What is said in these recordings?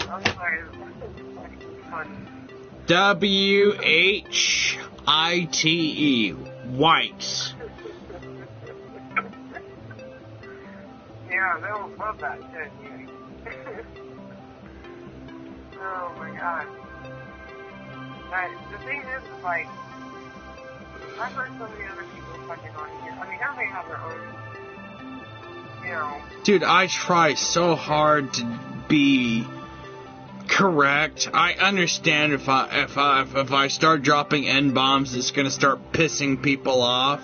I'm sorry. Fun. WHITE. White. Yeah, they'll love that shit. Oh my god. But the thing is, like, I've heard so many other people fucking on here. I mean, everybody has their own, you know. Dude, I try so hard to be correct. I understand if I start dropping N-bombs, it's gonna start pissing people off.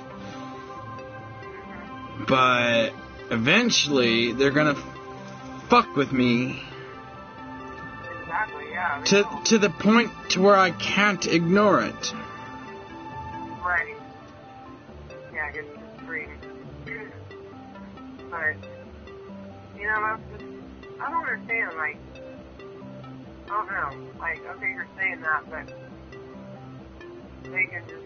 But eventually, they're gonna fuck with me. Exactly, yeah. To the point to where I can't ignore it. Right. Yeah, I guess you can scream. But, you know, that's just, I don't understand, like, I don't know. Like, okay, you're saying that, but they can just,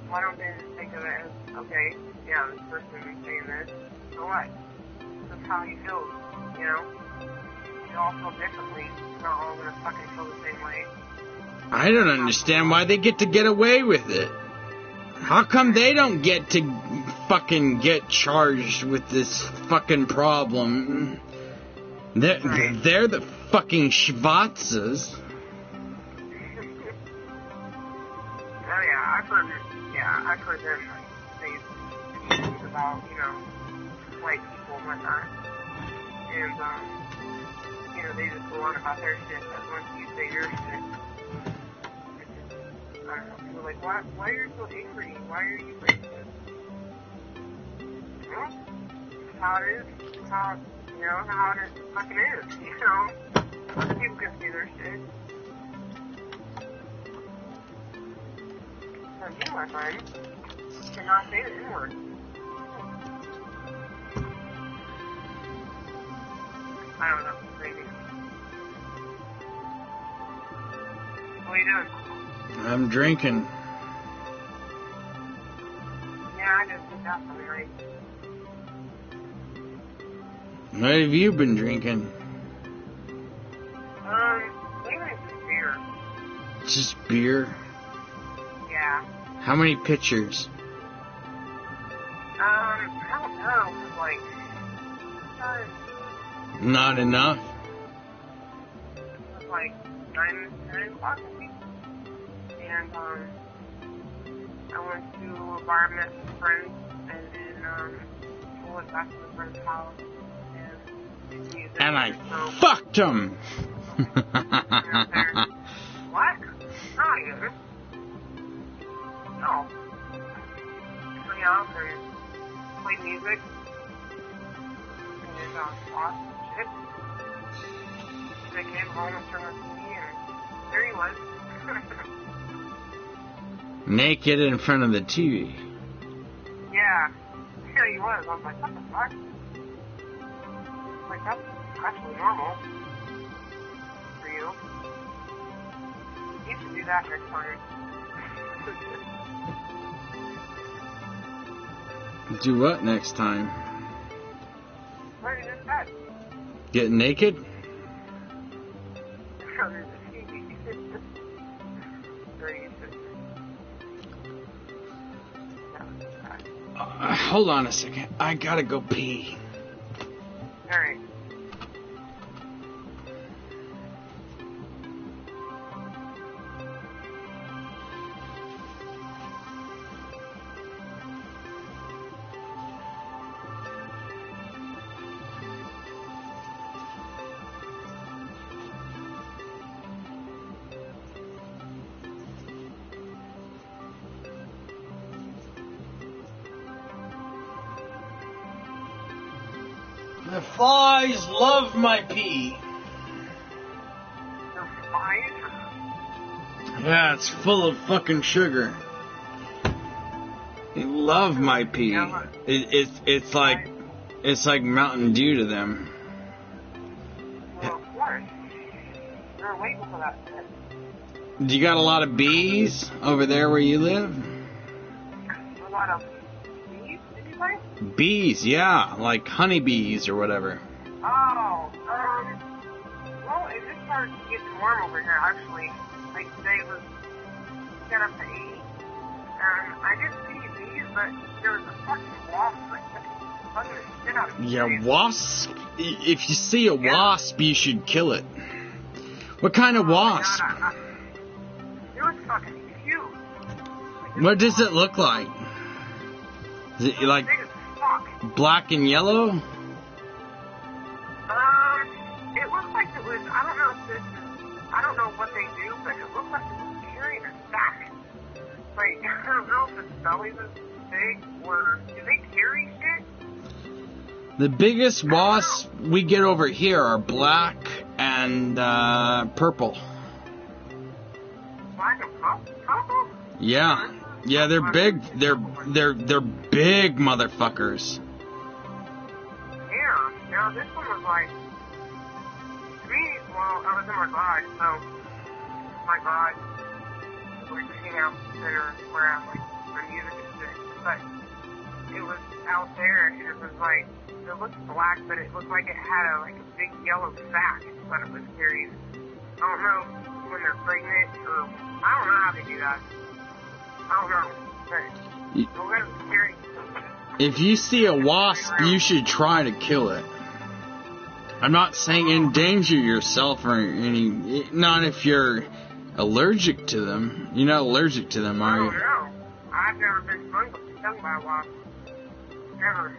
why don't they just think of it as, okay, yeah, this person is saying this, so what? That's how he feels, you know? We all feel differently. We're not all gonna fucking feel the same way. I don't understand why they get away with it. How come they don't get to fucking get charged with this fucking problem? They're the fucking schwarzes. Oh yeah, I've heard them like, say things about, you know, white people and whatnot. And, you know, they just go on about their shit, but once you say your shit, it's just, I don't know, people are like, why are you so angry? Why are you racist? Well, it's how it is. It's how, you know, how it fucking is, you know? Other people can see their shit. So you, my friend, cannot say the N-word. I don't know, maybe. What are you doing? I'm drinking. Yeah, I just did that for the night. What have you been drinking? Maybe it's just beer. Just beer? Yeah. How many pitchers? I don't know, like, Not enough? it was like 9 o'clock, I think. And, I went to a bar, met some friends, and then, I went back to the friend's house, And I fucked him! What? No, I didn't. No. Hung out and played music. And, watched shit. I came home and turned on TV, and there he was. Naked in front of the TV. Yeah. Yeah, he was. I was like, what the fuck? Like, that's actually normal for you. You should do that next time. Do what next time? What is that? Get naked? There's a TV. Hold on a second. I gotta go pee. Alright. The flies love my pee. The flies? Yeah, it's full of fucking sugar. They love my pee. It's like Mountain Dew to them. Well, of course. They're waiting for that shit. Do you got a lot of bees over there where you live? A lot of bees, did you say? Bees, yeah, like honeybees or whatever. Oh, well, in this started getting warm over here, actually. Like, today was get up to 80. And I didn't see bees, but there was a fucking wasp that kept bugging the shit out of me. Yeah, wasp. If you see a wasp, you should kill it. What kind of wasp? Oh my God, it was fucking huge. Like, What does it look like? Is it like big as fuck. black and yellow? It looked like it was, I don't know if this is, I don't know what they do, but it looked like it was carrying a sack. Like, I don't know if its belly was big, or do they carry shit? The biggest wasps we get over here are black and purple. Black and purple? Yeah, yeah, they're big. They're big motherfuckers. Yeah. Now this one was like, to me, well, I was in my garage, so my garage was like the hangout center where I have like my music and shit. But it was out there, and it was like, it looked black, but it looked like it had a big yellow sack that it was carrying. I don't know when they're pregnant, or I don't know how they do that. I don't know, but it was scary. If you see a wasp, you should try to kill it. I'm not saying endanger yourself or any. Not if you're allergic to them. You're not allergic to them, are you? I don't know. I've never been stung by a wasp. Never.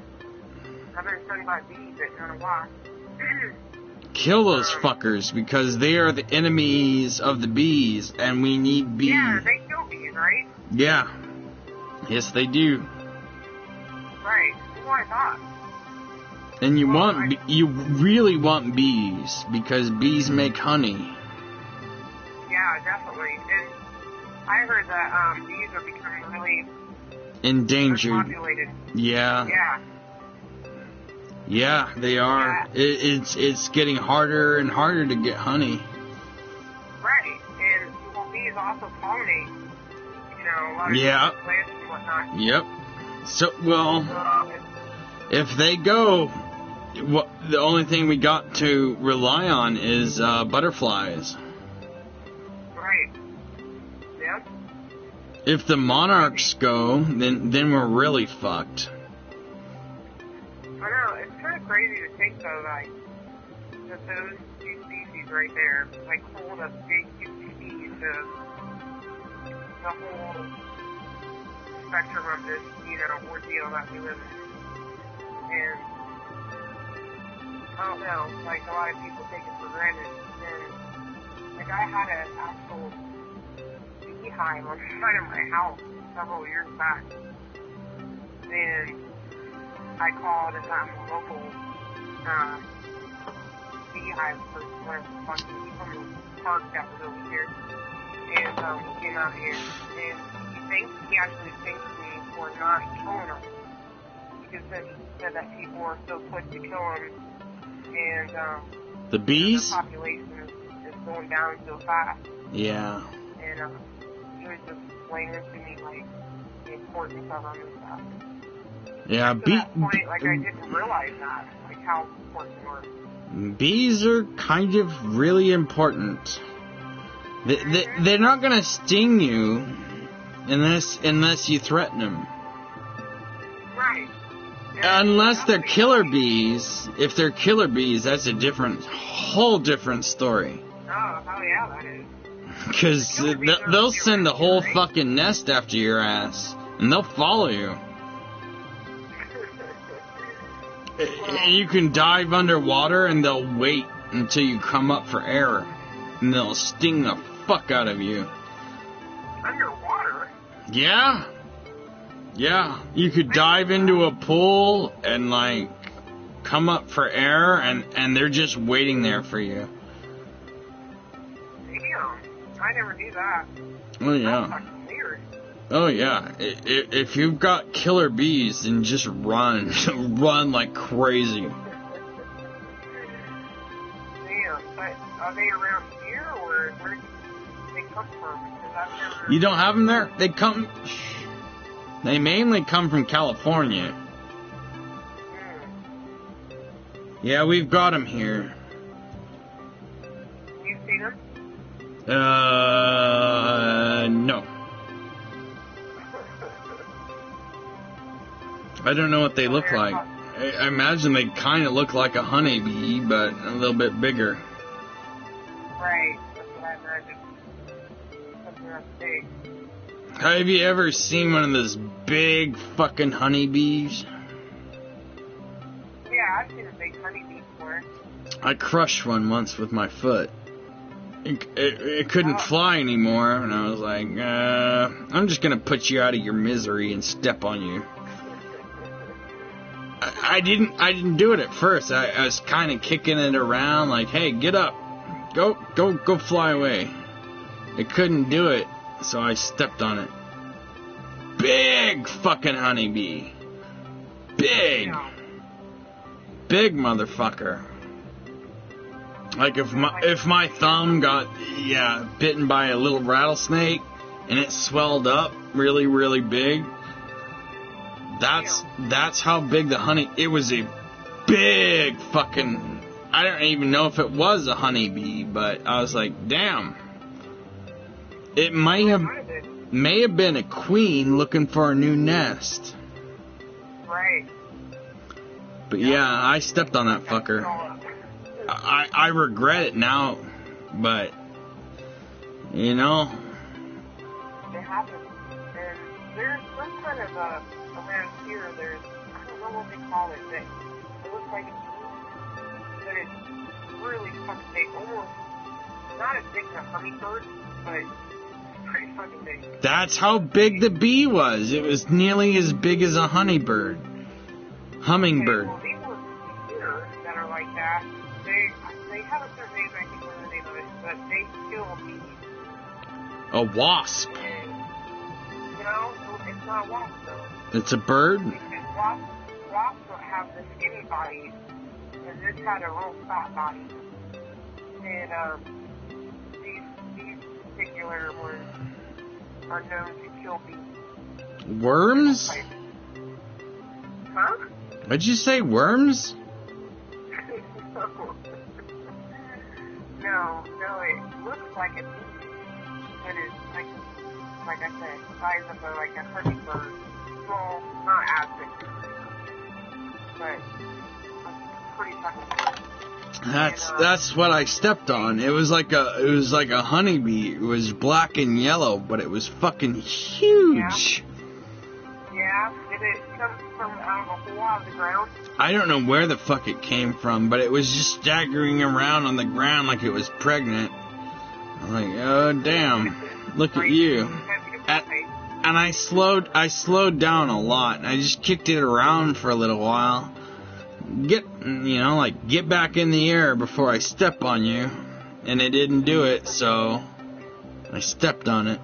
I've been stung by bees, but not a wasp. Kill those fuckers because they are the enemies of the bees, and we need bees. Yeah, they kill bees, right? Yeah. Yes, they do. Right. That's what I thought. And you you really want bees because bees make honey. Yeah, definitely. And I heard that bees are becoming really Endangered. populated. Yeah. Yeah. Yeah, they are. Yeah. It's getting harder and harder to get honey. Right. And well, bees also pollinate, you know, a lot of different plants and whatnot. Yep. So, well, if they go, the only thing we got to rely on is butterflies. Right. Yep. If the monarchs go, then we're really fucked. I know, it's kind of crazy to think though, like, that those two species right there, like, hold a big, huge key to the whole spectrum of this, you know, ordeal that we live in. And, I don't know, like, a lot of people take it for granted. And, like, I had an actual beehive on the side of my house several years back. And I called a local beehive person, whatever the fuck, he's from the park that was over here. And he came out here, and he actually thanked me for not killing them. Because he said that people are so quick to kill them, and the bees? the population is going down so fast. Yeah. And he was just explaining to me, like, the importance of them and stuff. Yeah, To that point, like, I didn't realize that, like, how important they were. bees are kind of really important. They're not gonna sting you unless you threaten them. Right. Yeah, Unless they're killer bees. If they're killer bees, that's a whole different story. Oh, hell yeah, that is. Because they'll send the whole fucking nest after your ass, and they'll follow you. And you can dive underwater, and they'll wait until you come up for air, and they'll sting the fuck out of you. Underwater? Yeah. Yeah. You could dive into a pool and, like, come up for air, and they're just waiting there for you. Damn. I never knew that. Oh, yeah. That's fucking weird. Oh, yeah. If you've got killer bees, then just run. Run like crazy. Damn. But are they around here, or where do they come from? Because I've never... You don't have them there? They mainly come from California. Yeah, we've got them here. You seen them? No. I don't know what they look like. I imagine they kind of look like a honeybee, but a little bit bigger. Right, that's what I imagine. Something that's big. Have you ever seen one of those big fucking honeybees? Yeah, I've seen a big honeybee before. I crushed one once with my foot. It couldn't fly anymore, and I was like, I'm just gonna put you out of your misery and step on you. I didn't do it at first. I was kind of kicking it around, like, hey, get up, go fly away. It couldn't do it, so I stepped on it. Big fucking honeybee. Big motherfucker. Like if my thumb got bitten by a little rattlesnake and it swelled up really, really big. That's how big the honey. It was a big fucking. I don't even know if it was a honeybee, but I was like, damn. It may have been a queen looking for a new nest. Right. But yeah, I stepped on that fucker. I regret it now, but you know. It happens. And there's some kind of around here, I don't know what they call it, but it looks like a bee, but it's really fucking big. Almost not as big as a hummingbird, but pretty fucking big. That's how big the bee was. It was nearly as big as a hummingbird. Hummingbird. Okay, well, these ones here that are like that, they have a certain name, I can't remember the name of it, but they kill bees. A wasp. And, no, it's not a wasp though. It's a bird? Because wasps don't have the skinny bodies, and this had a real fat body. And these particular ones are known to kill bees. Worms? Huh? What'd you say, worms? No, it looks like a bee, but it's like I said, the size of a hummingbird. Small, not as big, but pretty fucking big. That's what I stepped on. It was like a honeybee. It was black and yellow, but it was fucking huge. Yeah. Did it come from out of a hole out of the ground? I don't know where the fuck it came from, but it was just staggering around on the ground like it was pregnant. I'm like, oh damn, look at you. And I slowed down a lot. I just kicked it around for a little while. Get back in the air before I step on you. And it didn't do it, so I stepped on it.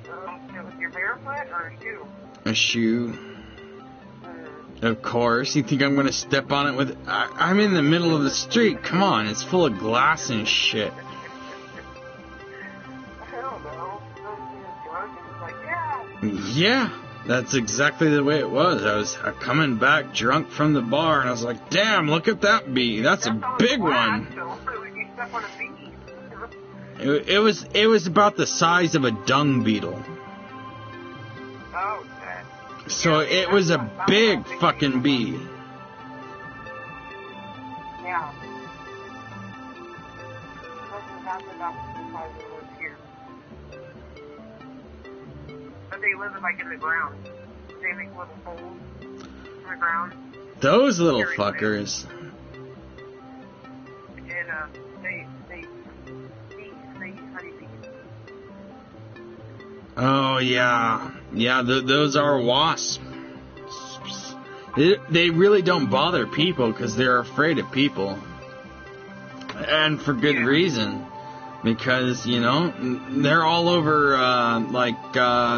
Was your barefoot or a shoe? A shoe. Of course. You think I'm gonna step on it with... I'm in the middle of the street. Come on, it's full of glass and shit. Yeah, that's exactly the way it was. I was coming back drunk from the bar, and I was like, damn, look at that bee. That's a big one. It was about the size of a dung beetle. Oh, so it was a big fucking bee. Yeah. But they live like in the ground. They make little holes in the ground. Those little fuckers. And they eat honeybees. Oh yeah, those are wasps. They really don't bother people because they're afraid of people, and for good reason. Because, they're all over,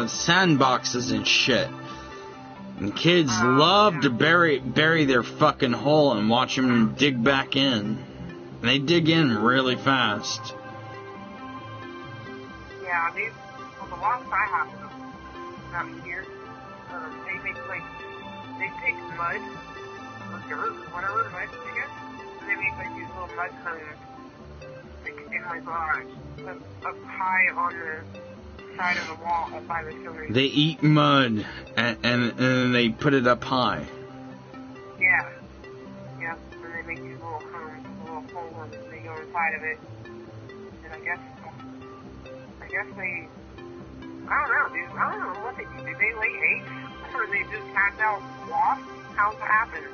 sandboxes and shit. And kids love to bury their fucking hole and watch them dig back in. And they dig in really fast. Yeah, the wasps I have out here, they take mud, or dirt, whatever, mud, I guess, and they make these little mud cones. in my garage, up high on the side of the wall, up by the ceiling. They eat mud, and they put it up high. Yeah. Yeah, and they make these little homes, little holes, and they go inside of it. And I guess they, I don't know, dude. I don't know what they do. Do they lay eggs? Or they just hatch out wasps? How's that happen?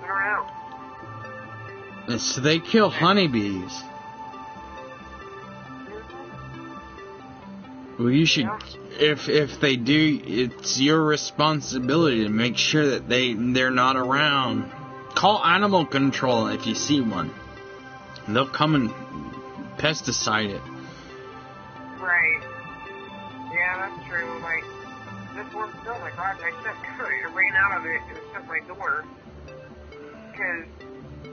I don't know. So they kill honeybees. Well, you should, if they do, it's your responsibility to make sure that they're not around. Call animal control if you see one. They'll come and pesticide it. Right. Yeah, that's true. Like, this one still in my garage, I ran out of it and shut my door. Because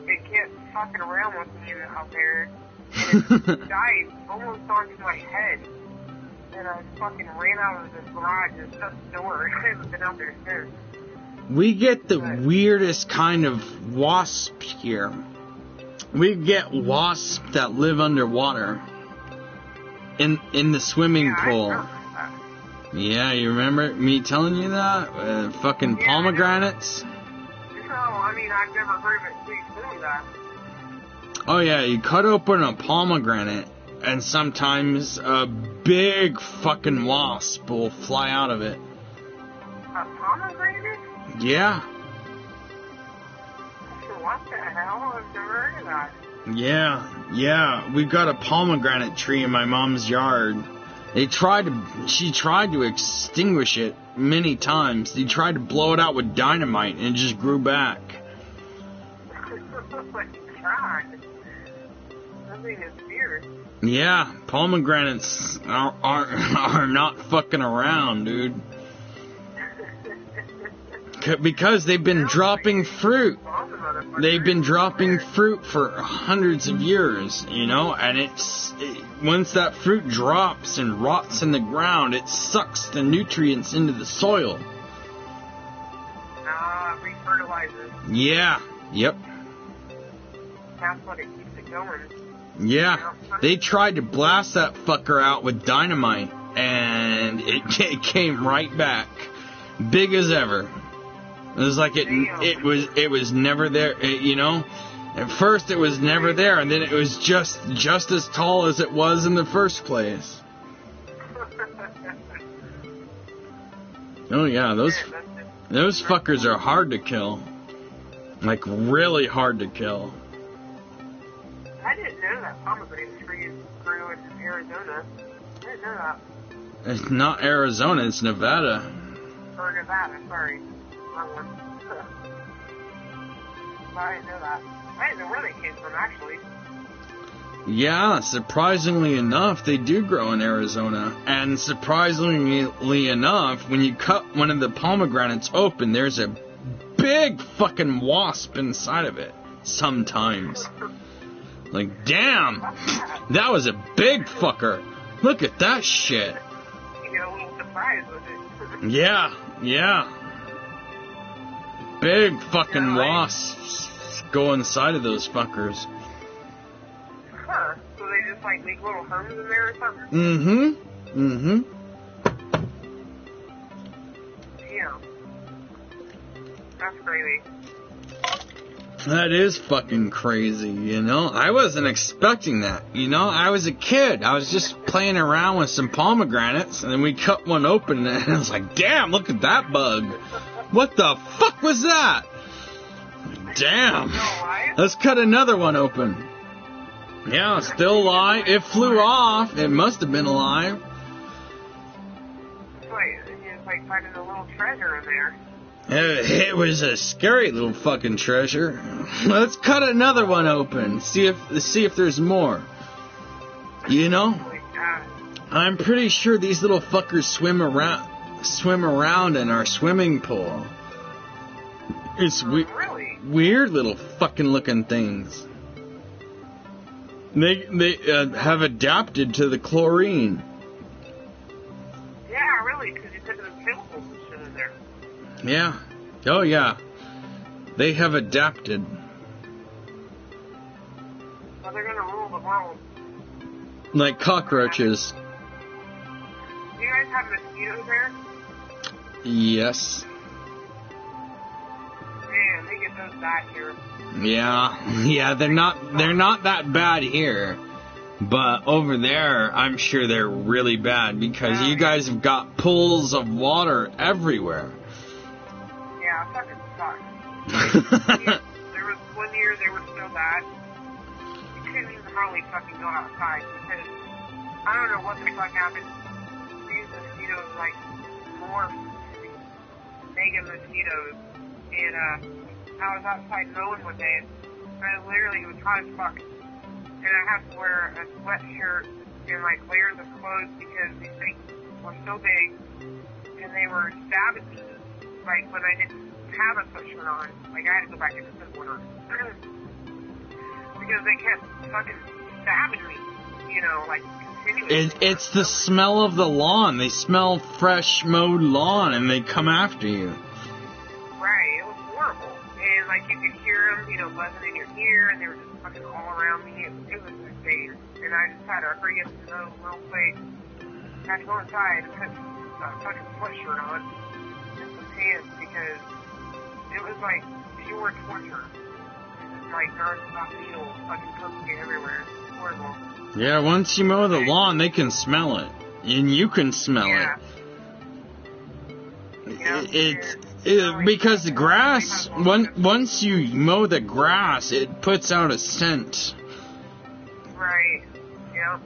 it kept fucking around with me out there. And it died almost onto my head. And I fucking ran out of the garage and shut the door. I haven't been out there since. We get the weirdest kind of wasp here. We get wasps that live underwater. In the swimming pool. Yeah, you remember me telling you that? Fucking pomegranates? No, I mean, I've never heard of it doing that. Oh yeah, you cut open a pomegranate, and sometimes a big fucking wasp will fly out of it. A pomegranate? Yeah. What the hell? I've never heard of that. Yeah, we've got a pomegranate tree in my mom's yard. She tried to extinguish it many times. They tried to blow it out with dynamite, and it just grew back. Oh my god. That thing is weird. Yeah, pomegranates are not fucking around, dude. Because they've been dropping fruit. They've been dropping fruit for hundreds of years, you know, and once that fruit drops and rots in the ground, it sucks the nutrients into the soil. Refertilizes. Yeah, yep. That's what it keeps it going. Yeah, they tried to blast that fucker out with dynamite, and it came right back, big as ever. It was like it was never there, you know. At first it was never there, and then it was just as tall as it was in the first place. Oh yeah, those fuckers are hard to kill. Like really hard to kill. I didn't know that pomegranate trees grew in Arizona. I didn't know that. It's not Arizona, it's Nevada. Or Nevada, sorry. Wrong one. I didn't know that. I didn't know where they came from, actually. Yeah, surprisingly enough, they do grow in Arizona. And surprisingly enough, when you cut one of the pomegranates open, there's a big fucking wasp inside of it. Sometimes. Like, damn! That was a big fucker. Look at that shit. You get a little surprised with it. Yeah. Big fucking wasps go inside of those fuckers. Huh. So they just like make little homes in there or something? Mm-hmm. Damn. That's crazy. That is fucking crazy, you know? I wasn't expecting that, you know? I was a kid. I was just playing around with some pomegranates, and then we cut one open, and I was like, damn, look at that bug. What the fuck was that? Damn. Let's cut another one open. Yeah, still alive. It flew off. It must have been alive. It's like finding a little treasure in there. It was a scary little fucking treasure. Let's cut another one open. See if there's more. You know? I'm pretty sure these little fuckers swim around in our swimming pool. It's weird little fucking looking things. They have adapted to the chlorine. Yeah, really, because you put those chemicals and shit in there. Yeah. Oh, yeah. They have adapted. But they're gonna rule the world. Like cockroaches. Do you guys have mosquitoes there? Yes. Man, they get those bad here. Yeah, they're not that bad here. But over there, I'm sure they're really bad because you guys have got pools of water everywhere. Yeah, it fucking sucks. There was one year they were so bad, you couldn't even hardly fucking go outside because I don't know what the fuck happened. These mosquitoes like morphed into mega mosquitoes, and I was outside mowing one day, and literally it was hot as fuck. And I have to wear a sweatshirt and like layers of clothes because these things were so big and they were stabbing me like when I didn't have a sweatshirt on. Like I had to go back into the water because they kept fucking stabbing me, you know, like continuously. It's the smell of the lawn. They smell fresh mowed lawn and they come after you. Right, it was horrible. And like you could hear them, you know, buzzing in your ear, and they were just fucking all around me. It was insane. And I just had to hurry up and go real quick. I had to go inside and put a fucking sweatshirt on and some pants because it was like pure torture. Just like non-stop needles fucking poking you everywhere. It was horrible. Yeah, once you mow the lawn, they can smell it. And you can smell Yeah. it. Because the grass, once you mow the grass, it puts out a scent. Right. Yep.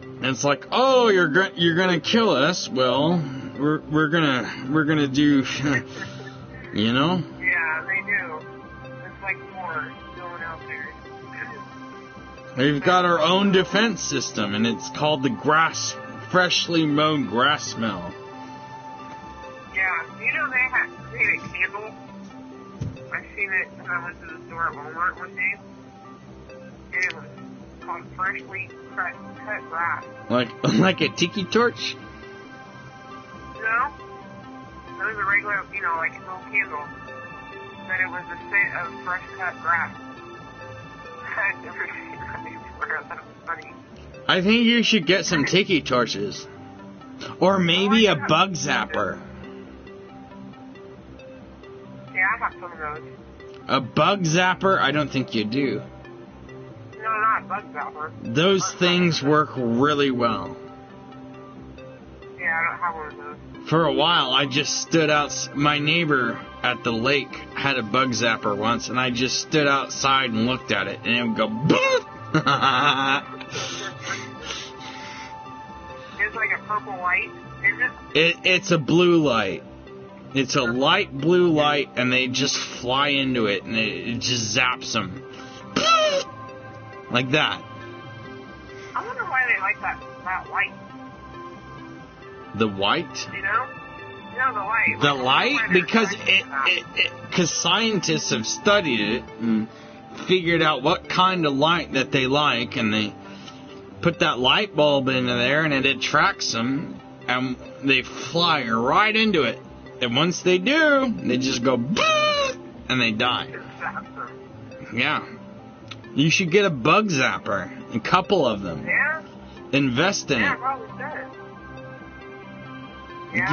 And it's like, oh, you're gonna kill us. Well, we're gonna do, you know. Yeah, they do. It's like war going out there. We've got our own defense system, and it's called the freshly mowed grass smell. Yeah, you know they had a candle. I seen it when I went to the store at Walmart one day, and it was called freshly cut grass. Like a tiki torch? No, it was a regular, you know, like a little candle, but it was a scent of fresh cut grass. I'd never seen that before. I thought it was funny. I think you should get some tiki torches, or maybe a bug zapper. Yeah, I have some of those. A bug zapper? I don't think you do. No, not a bug zapper. Those things work really well. Yeah, I don't have one of those. For a while, I just stood out. My neighbor at the lake had a bug zapper once, and I just stood outside and looked at it, and it would go boom. It's like a purple light, isn't it? It's a blue light. It's a light blue light, and they just fly into it, and it just zaps them. Like that. I wonder why they like that light. The white? You know? No, the light. The light? Because scientists have studied it and figured out what kind of light that they like, and they put that light bulb into there, and it attracts them, and they fly right into it. And once they do, they just go boom, and they die. Yeah. You should get a bug zapper. A couple of them. Yeah? Invest in Yeah, it. probably should. Yeah,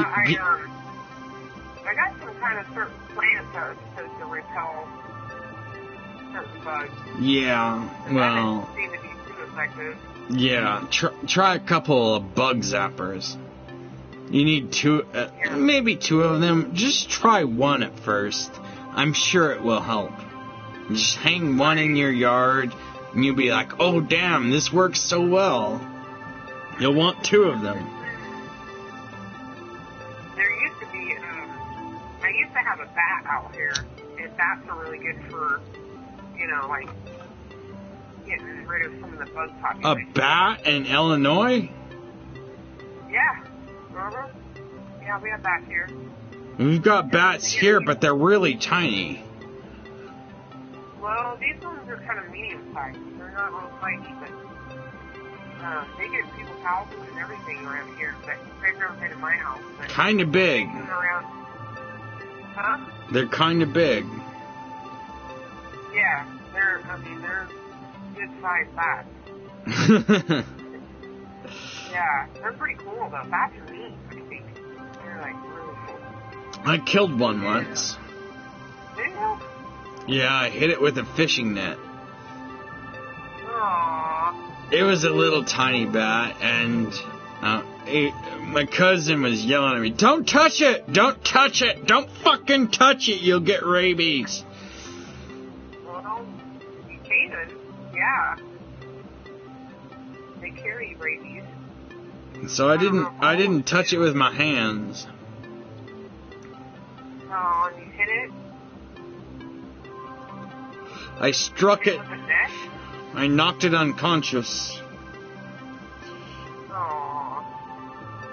I got some kind of certain plant that was supposed to repel certain bugs. Yeah, well, That didn't seem to be too effective. yeah. Try a couple of bug zappers. You need maybe two of them. Just try one at first. I'm sure it will help. Just hang one in your yard, and you'll be like, oh, damn, this works so well. You'll want two of them. There used to be, I used to have a bat out here, and bats are really good for, you know, like, getting rid of some of the bug A population. bat in Illinois? Yeah. Remember? Yeah, we have bats here. We've got bats here, but they're really tiny. Well, these ones are kind of medium-sized. They're not real tiny, but they get in people's houses and everything around here. But they've never been in my house. But Kind of big. they come around. Huh? They're kind of big. Yeah, they're good sized bats. Yeah, they're pretty cool though. Bats are neat, I think. They're like really cool. I killed one once. Did you? Yeah, I hit it with a fishing net. Aww. It was a little tiny bat, and my cousin was yelling at me, "Don't touch it! Don't touch it! Don't fucking touch it! You'll get rabies." Well, you can. Yeah. They carry rabies. So I didn't touch it with my hands. Oh, and you hit it? I struck it. With a net? I knocked it unconscious. Aww.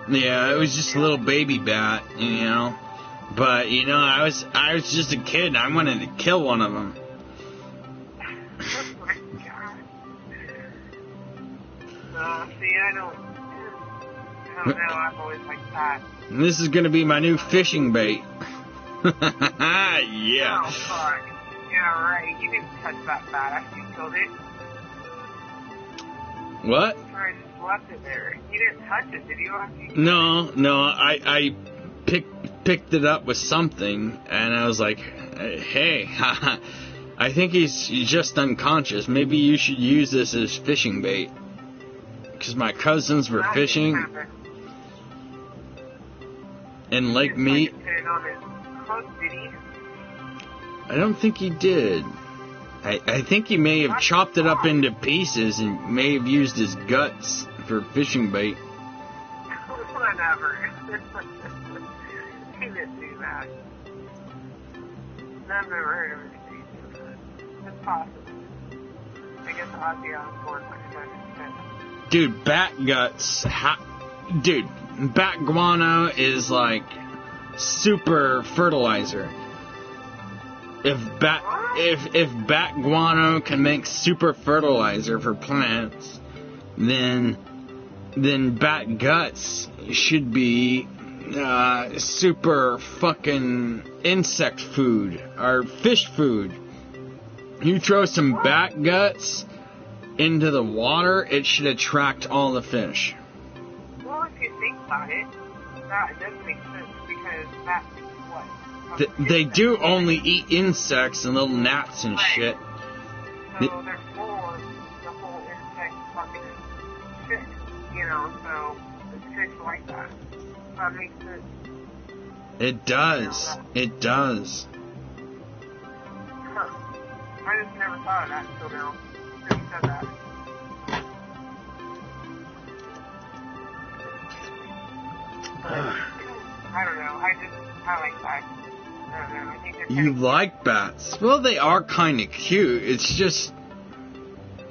Yeah, it was just a little baby bat, you know. But you know, I was just a kid, and I wanted to kill one of them. Oh my god. See, I don't know. I've always liked that. And this is gonna be my new fishing bait. Yeah. Oh fuck. Yeah, right. You didn't touch that bat after you killed it. What? I just left it there. You didn't touch it, did you? After you No. I picked it up with something, and I was like, "Hey, I think he's just unconscious. Maybe you should use this as fishing bait." Because my cousins were fishing in Lake Mead. Put it on his hook, did he? I don't think he did. I think he may have chopped it up into pieces and may have used his guts for fishing bait. Whatever. He didn't do that. I've never heard of anything do that. It's possible. I guess Ozzy Osbourne might have done it. Dude, bat guts. Dude, bat guano is like super fertilizer. If bat guano can make super fertilizer for plants, then bat guts should be super fucking insect food or fish food. You throw some bat guts into the water, it should attract all the fish. Well, if you think about it, that does make sense because that's what? They do only eat insects and little gnats and shit. So they're full of the whole insect fucking shit, you know, so it's fish like that. That makes sense. It does. It does. Huh. I just never thought of that until now. You said that. I don't know. I like that. I don't know. I think they're You like bats? Well, they are kind of cute. It's just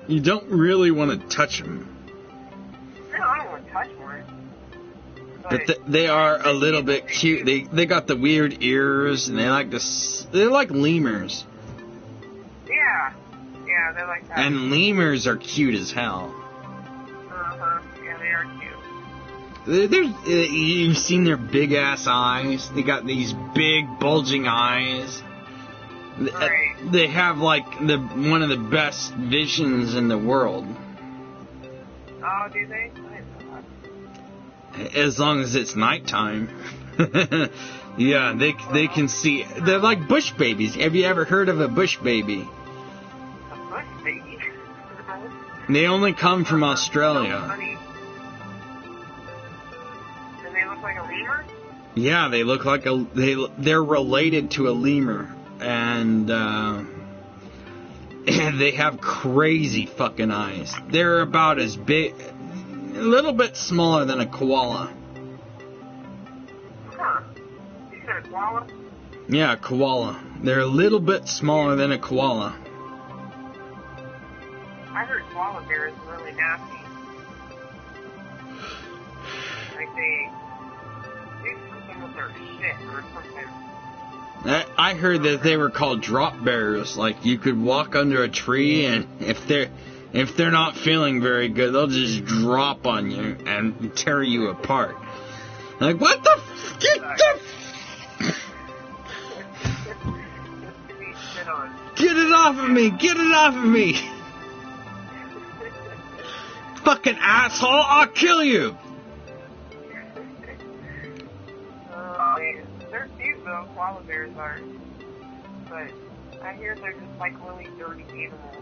you don't really want to touch them. No, I don't want to touch one. But they are a little bit cute. They got the weird ears, and they're like lemurs. Yeah, they're like that. And lemurs are cute as hell. Yeah, they are cute. You've seen their big ass eyes. They got these big bulging eyes. Right. They have like one of the best visions in the world. Oh, do they? I didn't know that. As long as it's nighttime. Yeah, they can see. They're like bush babies. Have you ever heard of a bush baby? A bush baby? They only come from Australia. Funny. And they look like a lemur? Yeah, they look like they're related to a lemur, and they have crazy fucking eyes. They're about as big, a little bit smaller than a koala. Huh. You said a koala? Yeah, a koala. They're a little bit smaller than a koala. I heard koala bears are really nasty. Like they do something with their shit or something. I heard that they were called drop bears. Like you could walk under a tree, and if they're not feeling very good, they'll just drop on you and tear you apart. Like what the? Get it off of me! Get it off of me! fucking asshole, I'll kill you. They're cute though, koala bears are. But I hear they're just like really dirty animals.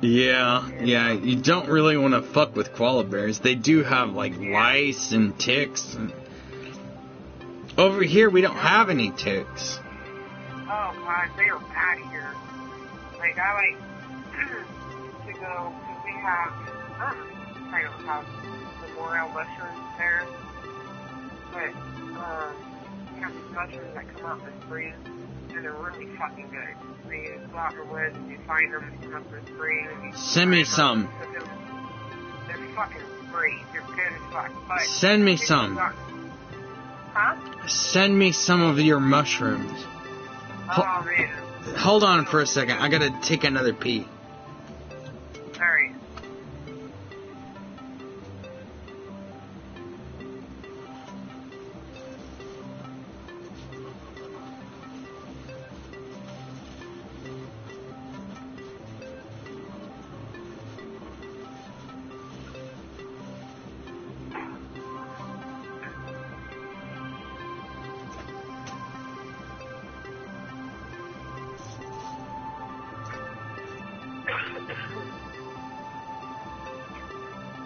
Yeah, you don't really want to fuck with koala bears. They do have like lice and ticks. Over here, we don't have any ticks. Oh god, they are bad here. Like, I like to go, because we have, I don't have the morel mushrooms there, but we have these mushrooms that come out in the spring, and they're really fucking good. You go out in the woods and you find them, and come up in the spring, and you Send me some. They're fucking great. They're good as fuck. But send me some. Huh? Send me some of your mushrooms. Oh, man. Hold on for a second. I gotta take another pee. Alright.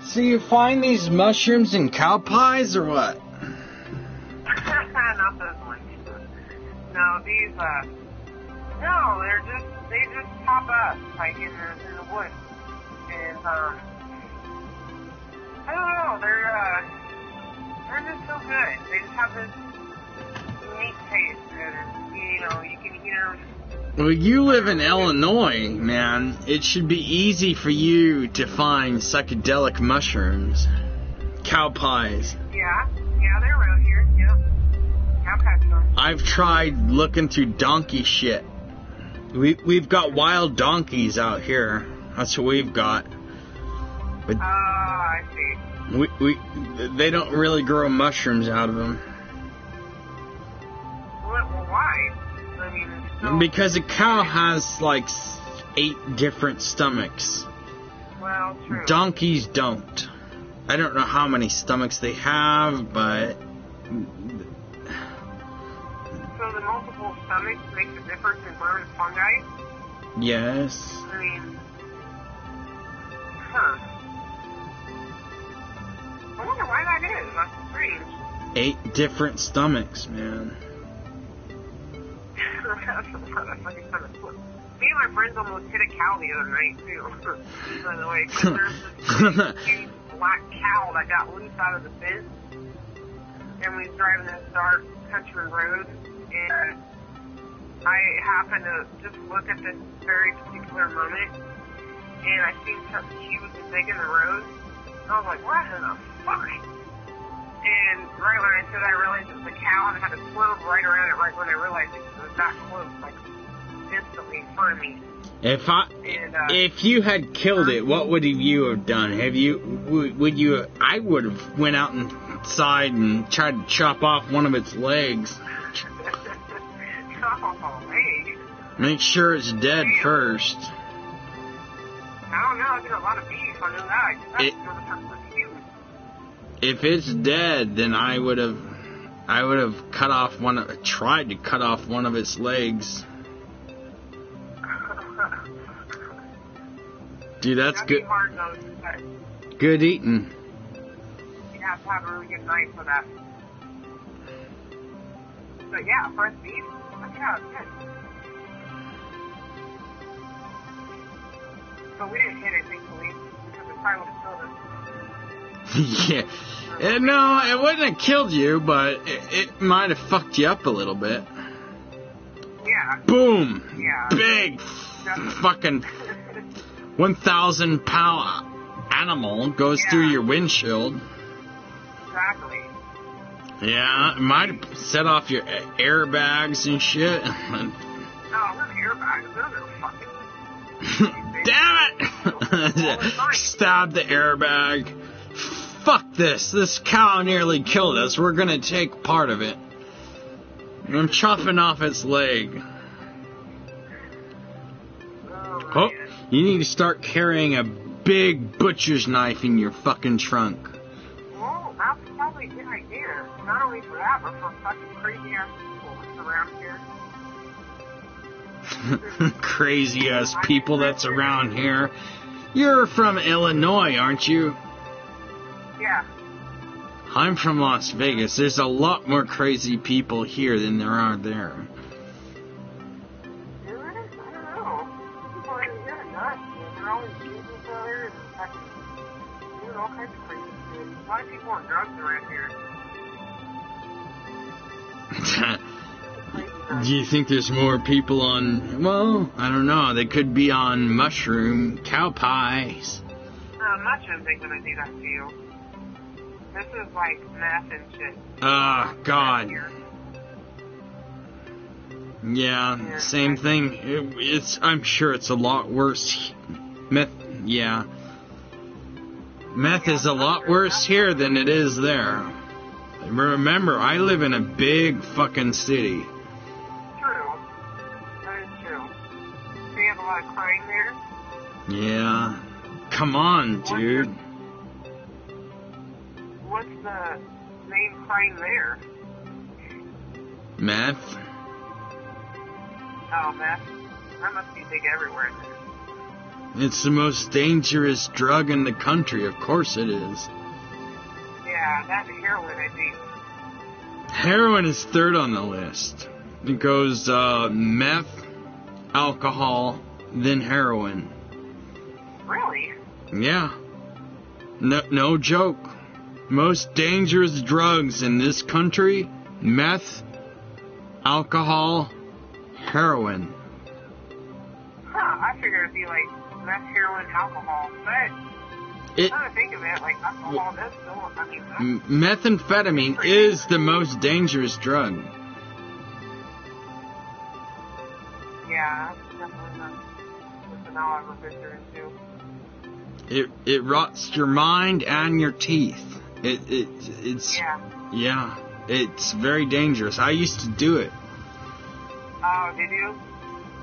So you find these mushrooms in cow pies or what? Not those ones. No, these, no, they just pop up, like, in the woods. And, I don't know, they're just so good. They just have this unique taste, and, you know, you can eat them. Well, you live in Illinois, man. It should be easy for you to find psychedelic mushrooms. Cow pies. Yeah, they're around here, yeah. I've had some. I've tried looking through donkey shit. We've got wild donkeys out here. That's what we've got. But I see. they don't really grow mushrooms out of them. Well, why? I mean, so, because a cow has like 8 different stomachs. Well, true. Donkeys don't. I don't know how many stomachs they have, but so the multiple stomachs makes a difference in growing fungi? yes. I mean, I wonder why that is. That's strange. 8 different stomachs, man. That's fucking kind of cool. Me and my friends almost hit a cow the other night, too. By the way, 'cause there's this huge black cow that got loose out of the fence. And we was driving this dark country road, and I happened to just look at this very particular moment, and I seen something huge and big in the road. I was like, what in the fuck? And right when I said, I realized it was a cow, and I had to swerve right around it right when I realized it was that close, like instantly in front of me. If you had killed it, what would you have done? I would have went out inside and tried to chop off one of its legs. Oh, hey. Make sure it's dead first. I don't know, I did a lot of beef, I know that. That's huge. If it's dead, then I would have tried to cut off one of its legs. Dude, that's That'd good. Be hard, though, good eating. You'd have to have a really good knife for that. But yeah, fresh beef, yeah, it's good. But we didn't hit it, thankfully, because it probably would have killed us. Yeah. No, it wouldn't have killed you, but it might have fucked you up a little bit. Yeah. Boom! Yeah. Big fucking 1,000-pound animal goes through your windshield. Exactly. Yeah, it might have set off your airbags and shit. Oh, those airbags, those are fucking... Damn it! Stab the airbag. Fuck this. This cow nearly killed us. We're gonna take part of it. I'm chopping off its leg. Oh, you need to start carrying big butcher's knife in your fucking trunk. Well, that's probably a good idea. Not only for that, but for fucking crazy ass people that's around here. Crazy ass people that's around here. You're from Illinois, aren't you? Yeah. I'm from Las Vegas. There's a lot more crazy people here than there are there. I don't know. People are here are nuts. They're always shooting each other and fucking doing all kinds of crazy shit. A lot of people on drugs around here. Do you think there's more people on, well, I don't know, they could be on mushroom, cow pies. Mushrooms ain't gonna do that to you. This is like meth and shit. Oh, God. Yeah, same thing. I'm sure it's a lot worse. Meth is a lot worse here than it is there. Remember, I live in a big fucking city. True. That is true. Do you have a lot of crime there? Yeah. Come on, dude. What's the main crime there? Meth? Oh, meth. That must be big everywhere. It's the most dangerous drug in the country. Of course it is. Yeah, that's heroin, I think. Heroin is third on the list. It goes meth, alcohol, then heroin. Really? Yeah. No joke. Most dangerous drugs in this country, meth, alcohol, heroin. Huh, I figured it'd be like meth, heroin, alcohol, but now to think of it, like alcohol does still, I mean, methamphetamine is the most dangerous drug. Yeah, that's definitely not something I'll ever venture into. It rots your mind and your teeth. It's yeah, it's very dangerous. I used to do it. Oh, did you?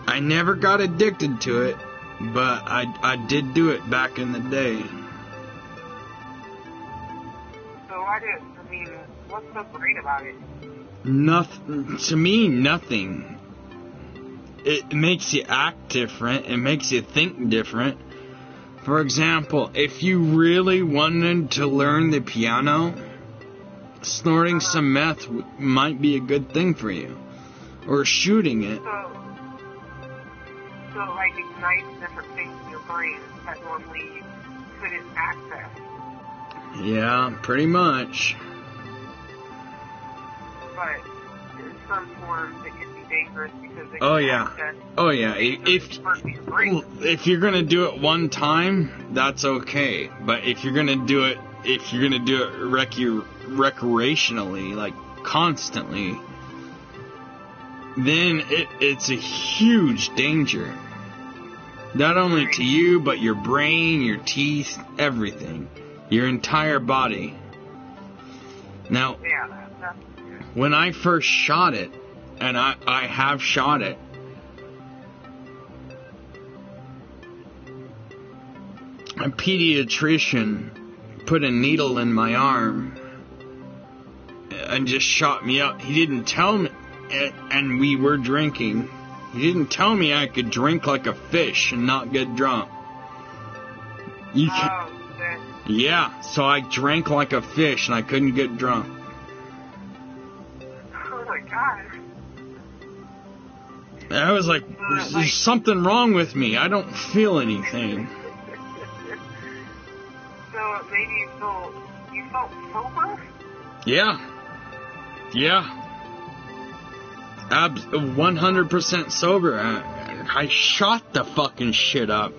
I never got addicted to it, but I did do it back in the day. So what's so great about it? Nothing. To me, nothing. It makes you act different. It makes you think different. For example, if you really wanted to learn the piano, snorting some meth might be a good thing for you. Or shooting it. So like ignites different things in your brain that normally you couldn't access. Yeah, pretty much. But in some forms it can be dangerous because it Oh can yeah. access Oh yeah. If you're gonna do it one time, that's okay. But if you're gonna do it recreationally, like constantly, then it's a huge danger. Not only to you, but your brain, your teeth, everything. Your entire body. Now, when I first shot it, and I have shot it, a pediatrician put a needle in my arm and just shot me up. He didn't tell me, and we were drinking. He didn't tell me I could drink like a fish and not get drunk. You can, yeah, so I drank like a fish and I couldn't get drunk. Oh my God. I was like, there's something wrong with me. I don't feel anything. So maybe you felt sober? Yeah. 100% sober. I shot the fucking shit up.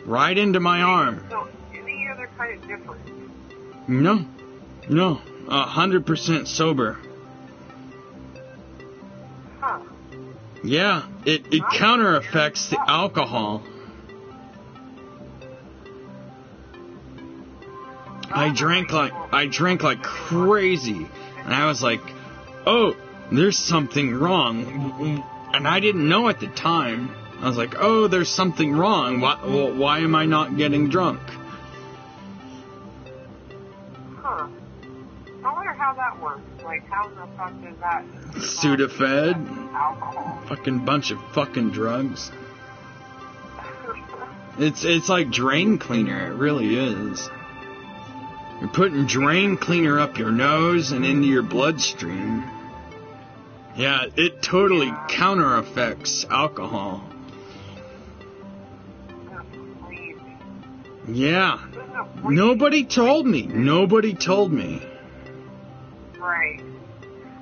Right into my arm. So, any other kind of difference? No. 100% sober. Huh. Yeah, it counter affects the alcohol. I drank like crazy, and I was like, oh, there's something wrong, and I didn't know at the time. I was like, oh, there's something wrong. Why am I not getting drunk? Huh. I wonder how that works. Like, how the fuck does that... Sudafed. Alcohol. Fucking bunch of fucking drugs. It's like drain cleaner. It really is. You're putting drain cleaner up your nose and into your bloodstream. Yeah, it totally counter-affects alcohol. That's crazy. Yeah. There's no point. Nobody told me. Nobody told me. Right.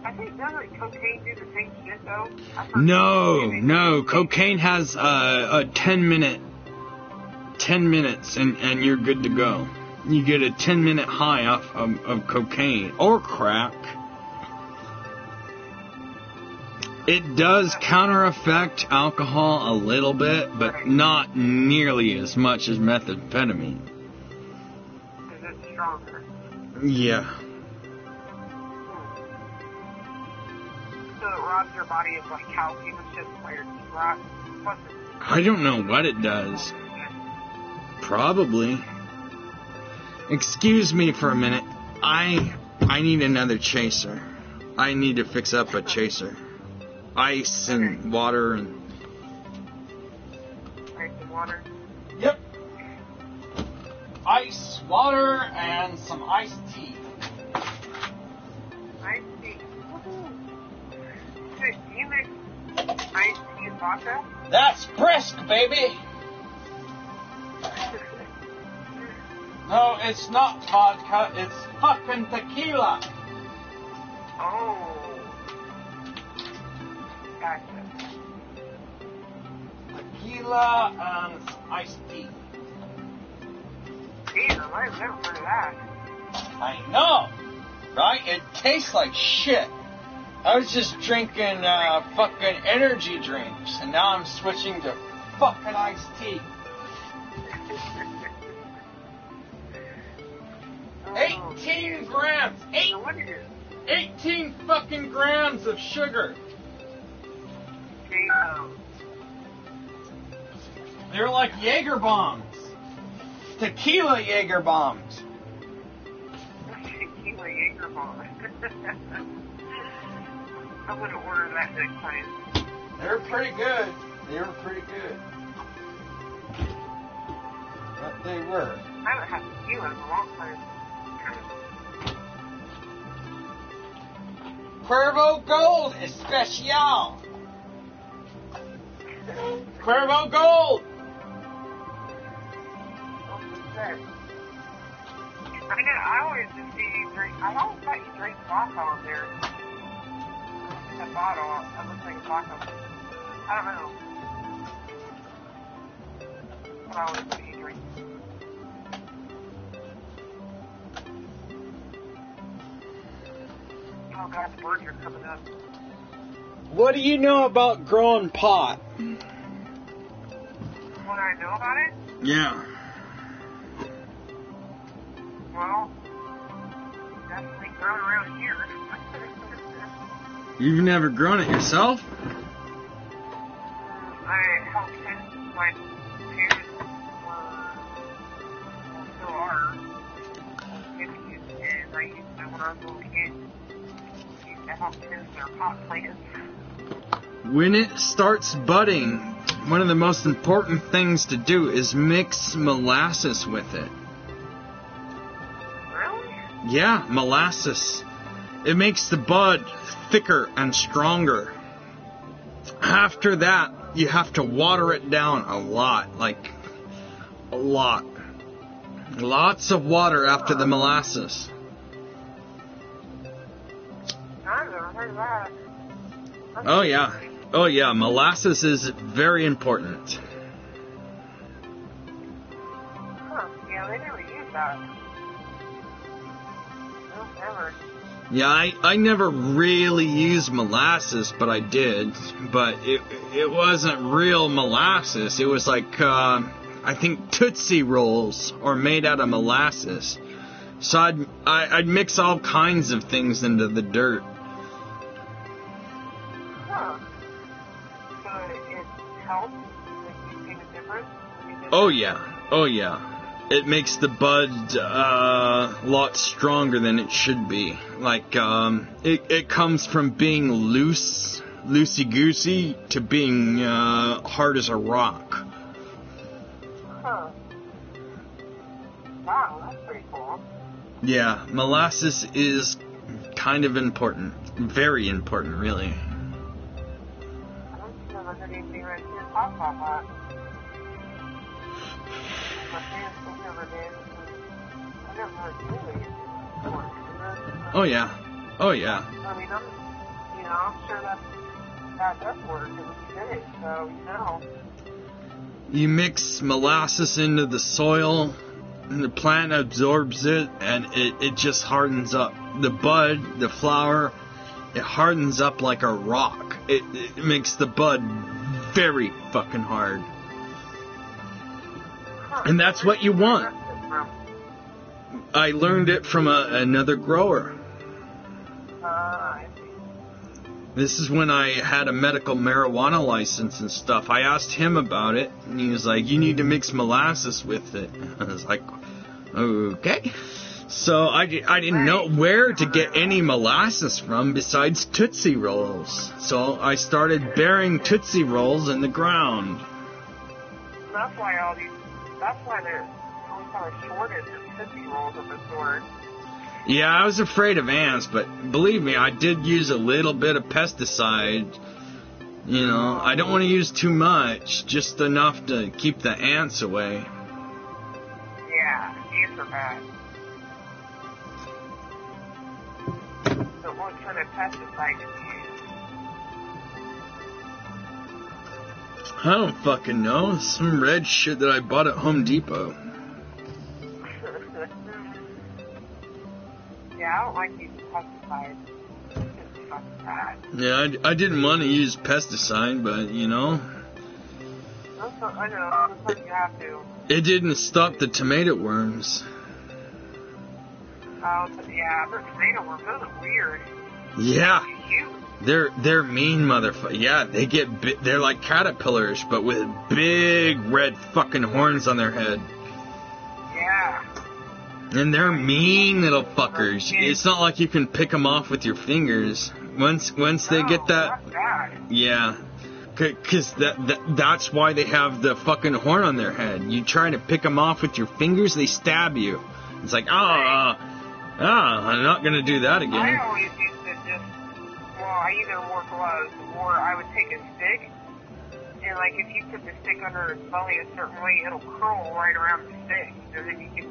I think, doesn't cocaine do the same shit, though? No. Cocaine has a 10 minutes and you're good to go. You get a 10-minute high off of cocaine or crack. It does counter-affect alcohol a little bit, but not nearly as much as methamphetamine. Is it stronger? Yeah. So it robs your body of, like, calcium and shit, where it's rot. What's it? I don't know what it does. Probably. Excuse me for a minute. I need another chaser. I need to fix up a chaser. Ice and water and... Ice and water? Yep. Ice, water, and some iced tea. Iced tea. Hey, do you mix iced tea and vodka? That's brisk, baby! No, it's not vodka, it's fucking tequila. Oh. Gotcha. Tequila and iced tea. Jesus, I've never heard of that. I know, right? It tastes like shit. I was just drinking fucking energy drinks, and now I'm switching to fucking iced tea. 18 grams! So what is it? 18 fucking grams of sugar. Okay, They're like Jaeger bombs. Tequila Jaeger bombs. tequila Jaeger bomb. I'm gonna order that next time. They're pretty good. They were pretty good. But they were. I haven't had tequila in a long time. Cuervo Gold Especial. Cuervo Gold. I always just see you drink. I always thought you drink vodka on there. A bottle. That looks like a vodka. I don't know. But I always see you drink. Oh God, the birds are coming up. What do you know about growing pot? What I know about it? Yeah. Well, definitely grown around here. You've never grown it yourself? I helped him. My parents still are hippies, and I used to, when I was a little kid, used to help tend their pot plants. When it starts budding, one of the most important things to do is mix molasses with it. Really? Yeah, molasses. It makes the bud thicker and stronger. After that, you have to water it down a lot, like a lot. Lots of water after the molasses. I've never heard of that. Oh yeah. Oh yeah, molasses is very important. Huh. Yeah, they never use that. No, never. Yeah, I never really used molasses, but I did. But it wasn't real molasses. It was like, I think Tootsie Rolls are made out of molasses. So I'd mix all kinds of things into the dirt. Huh. So it helps Oh yeah. Oh yeah. It makes the bud a lot stronger than it should be. Like, it comes from being loosey-goosey, to being hard as a rock. Huh. Wow, that's pretty cool. Yeah, molasses is kind of important. Very important, really. I don't think I've heard anything right here talk about that. My parents never did. I never heard really. Oh yeah. Oh yeah. I mean, I'm sure that does work, and you did it, so you know. You mix molasses into the soil, and the plant absorbs it, and it just hardens up. The bud, the flower, it hardens up like a rock. It makes the bud very fucking hard. And that's what you want. I learned it from another grower. I see. This is when I had a medical marijuana license and stuff. I asked him about it, and he was like, you need to mix molasses with it. I was like, okay. So I didn't know where to get any molasses from besides Tootsie Rolls. So I started burying Tootsie Rolls in the ground. That's why there's some kind of shortage of Tootsie Rolls at the store. Yeah, I was afraid of ants, but believe me, I did use a little bit of pesticide. You know, I don't want to use too much, just enough to keep the ants away. Yeah, ants are bad. So what kind of pesticide did you use? I don't fucking know. Some red shit that I bought at Home Depot. Yeah, I don't like using pesticides. It's fucking bad. Yeah, I didn't want to use pesticide, but, you know. I know, sometimes you have to. It didn't stop the tomato worms. Oh, yeah, the tomato worms, those are weird. Yeah. Cute. They're mean motherfuckers. Yeah, they're like caterpillars, but with big red fucking horns on their head. Yeah. And they're mean little fuckers. It's not like you can pick them off with your fingers. Once they get that, That's bad. yeah, because that's why they have the fucking horn on their head. You try to pick them off with your fingers, they stab you. It's like, I'm not gonna do that I again. always used to I either wore gloves or I would take a stick, and like if you put the stick under its belly a certain way, it'll curl right around the stick, and then you can.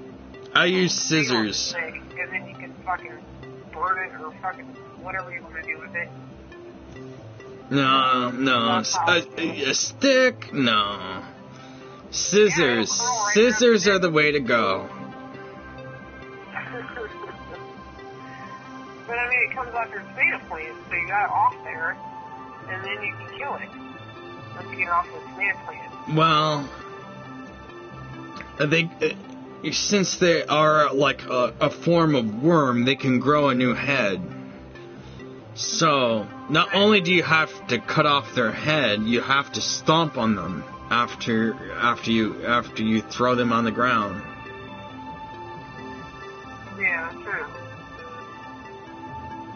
I use scissors. And then you can fucking burn it or fucking whatever you want to do with it. No, a stick, no. Scissors. Scissors are the way to go. But I mean, it comes off your tomato plant, so you got it off there, and then you can kill it once you get it off the tomato plant. Well, since they are like a form of worm, they can grow a new head. So, not only do you have to cut off their head, you have to stomp on them after you throw them on the ground. Yeah, true.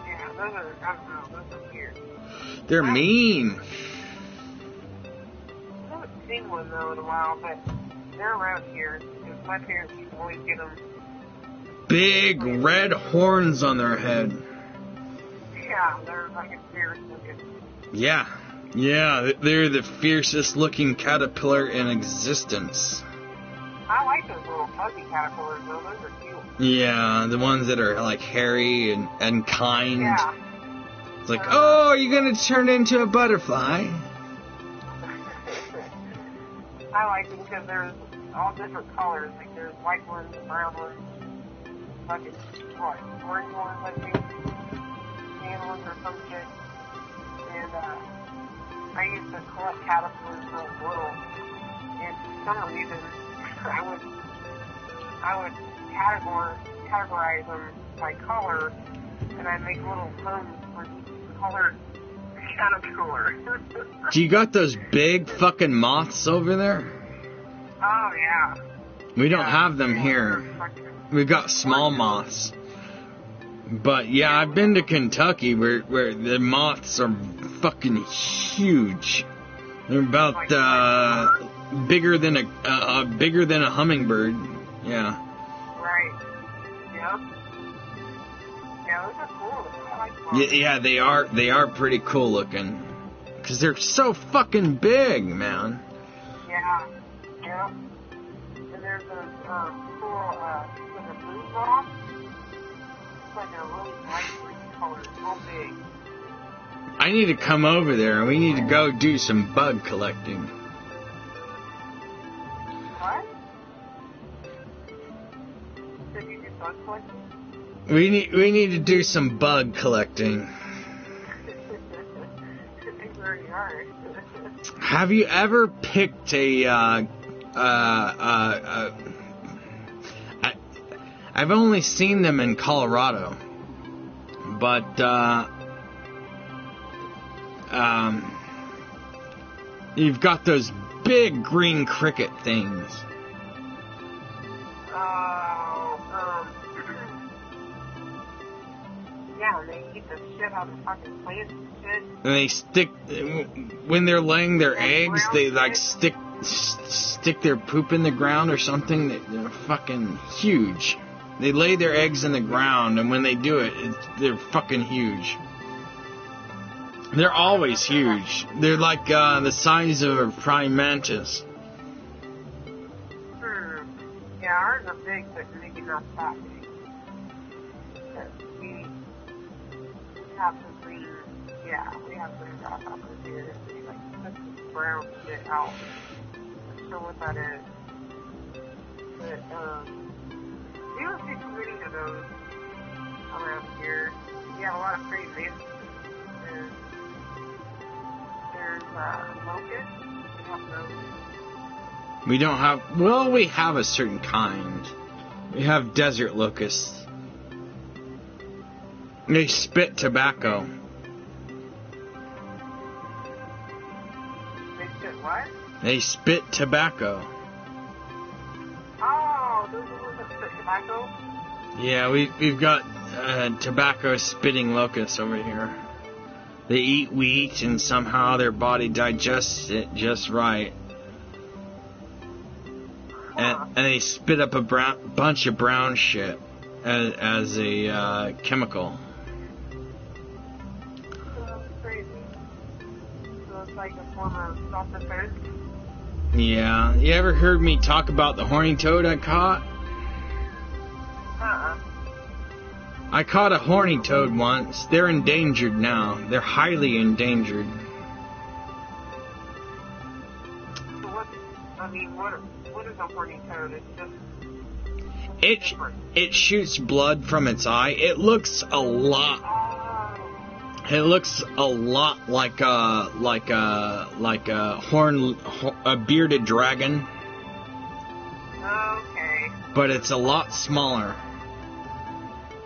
Yeah, those are, I don't know, those are weird. They're mean. I haven't seen one though in a while, but they're around here. Because my parents used to always get them. Big red horns on their head. Yeah, they're like a fierce looking. Yeah, they're the fiercest looking caterpillar in existence. I like those little fuzzy caterpillars though, those are cute. Yeah, the ones that are like hairy and kind. Yeah. It's like, oh, are you gonna turn into a butterfly? I like them because there's all different colors. Like there's white ones, brown ones, fucking orange ones, I think, tan ones or some shit. And I used to collect caterpillars when I was little. And for some reason, I would categorize them by color, and I'd make little homes for each colored caterpillar. Do you got those big fucking moths over there? Oh, yeah. We don't have them here. We've got small moths. But yeah, I've been to Kentucky where the moths are fucking huge. They're about bigger than a hummingbird. Yeah. Right. Yep. Yeah, those are cool. I like moths. Yeah, they are pretty cool looking. Cause they're so fucking big, man. Yeah. Yep. And there's those cool, like a blue moth. It's like a really bright green color. It's so big. I need to come over there and we need to go do some bug collecting. What? Did you do bug collecting? We need to do some bug collecting. They already are. Have you ever picked I've only seen them in Colorado, but you've got those big green cricket things. Yeah, they eat the shit out of fucking plants and shit. And they when they're laying their eggs, they like stick their poop in the ground or something. They're fucking huge. They lay their eggs in the ground, and when they do it, they're fucking huge. They're always huge. They're like the size of a praying mantis. Yeah, ours are big, but maybe not that big. We have some green, we have green grasshoppers here. We like put this brown shit out. I'm not sure what that is. But, we don't see too many of those around here. We have a lot of pretty mantises. There's locusts. We have those. We don't have... Well, we have a certain kind. We have desert locusts. They spit tobacco. They spit what? They spit tobacco. Oh, those are the ones that spit tobacco? Yeah, we've got tobacco spitting locusts over here. They eat wheat and somehow their body digests it just right. And they spit up a bunch of brown shit as a chemical. That's crazy. So it's like a form of self-defense? Yeah. You ever heard me talk about the horny toad I caught? I caught a horny toad once. They're endangered now. They're highly endangered. So what is a horny toad? It's just... It shoots blood from its eye. It looks a lot. It looks a lot like a bearded dragon. Okay. But it's a lot smaller.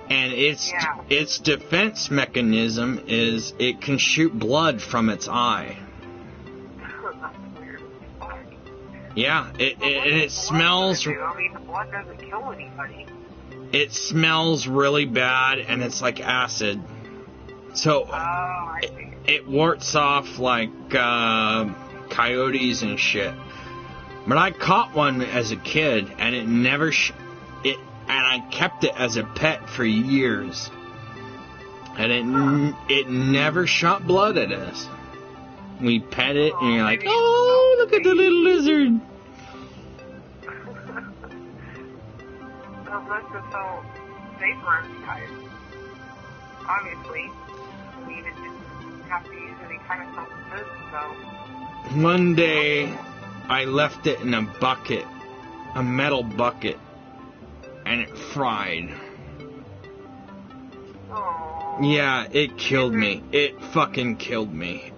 And its defense mechanism is it can shoot blood from its eye. That's weird. Yeah, it smells. I mean, the blood doesn't kill anybody. It smells really bad, and it's like acid. So I see. it warts off like coyotes and shit. But I caught one as a kid, and it never and I kept it as a pet for years. And it never shot blood at us. We pet it, and you're like, oh, look at the little lizard. Well, must have felt safe around you guys. Obviously. I mean, it didn't have to use any kind of self-defense, so... One day, I left it in a bucket, a metal bucket, and it fried. Aww. Yeah, it killed me. It fucking killed me.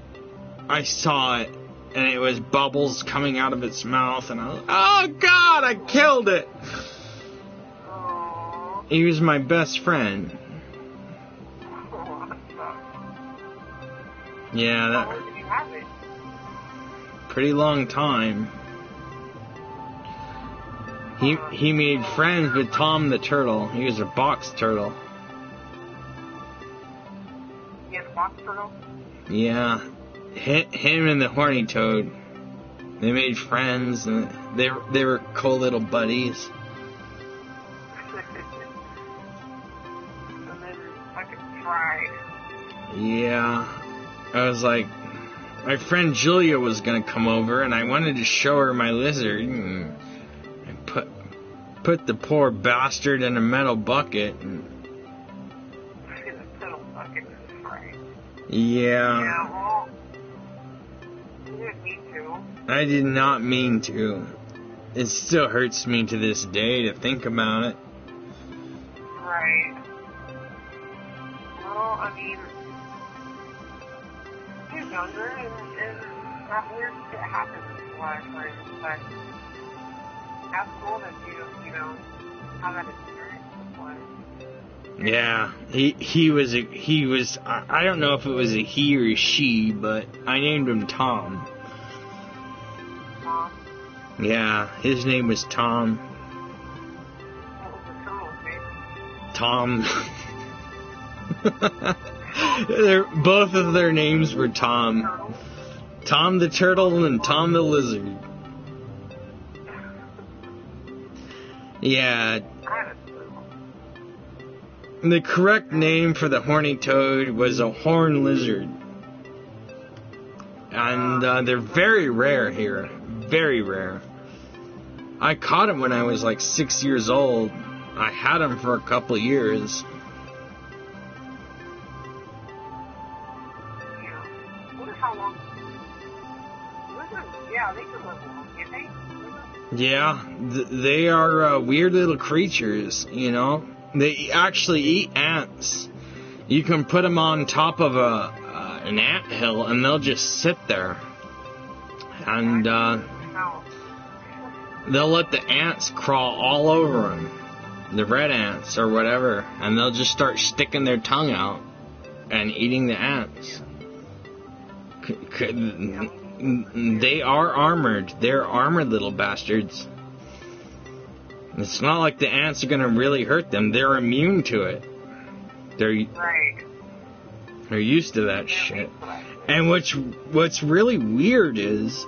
I saw it, and it was bubbles coming out of its mouth, and I was, oh God, I killed it! Aww. He was my best friend. Oh, that sucks. Yeah, How long did you have it? pretty long time. He made friends with Tom the Turtle. He was a box turtle. He had a box turtle? Yeah. Him and the horny toad. They made friends, and they were cool little buddies. And then fucking tried. Yeah. I was like, my friend Julia was gonna come over, and I wanted to show her my lizard. And I put the poor bastard in a metal bucket. And In a metal bucket and tried. yeah. Yeah, well, you didn't need to. I did not mean to. It still hurts me to this day to think about it. Right. Well, I mean, you're younger and that weird shit happens a lot of times, but that's cool that you know, have that experience with one. Yeah, he was I don't know if it was a he or a she, but I named him Tom. Mom, Yeah, his name was Tom. what was the turtle's name? Both of their names were Tom. Turtle? Tom the Turtle and Tom the Lizard. Yeah, I had a turtle. the correct name for the horny toad was a horn lizard. And they're very rare here. Very rare. I caught him when I was like 6 years old. I had him for a couple years. Yeah. I wonder how long. Lizards, yeah, they can live long, can't they? Lizards? Yeah, they are weird little creatures, you know. They actually eat ants. You can put them on top of an ant hill and they'll just sit there. And How? they'll let the ants crawl all over them. The red ants or whatever. And they'll just start sticking their tongue out and eating the ants. They are armored. They're armored little bastards. It's not like the ants are gonna really hurt them. They're immune to it. Right. They're used to that shit. And what's really weird is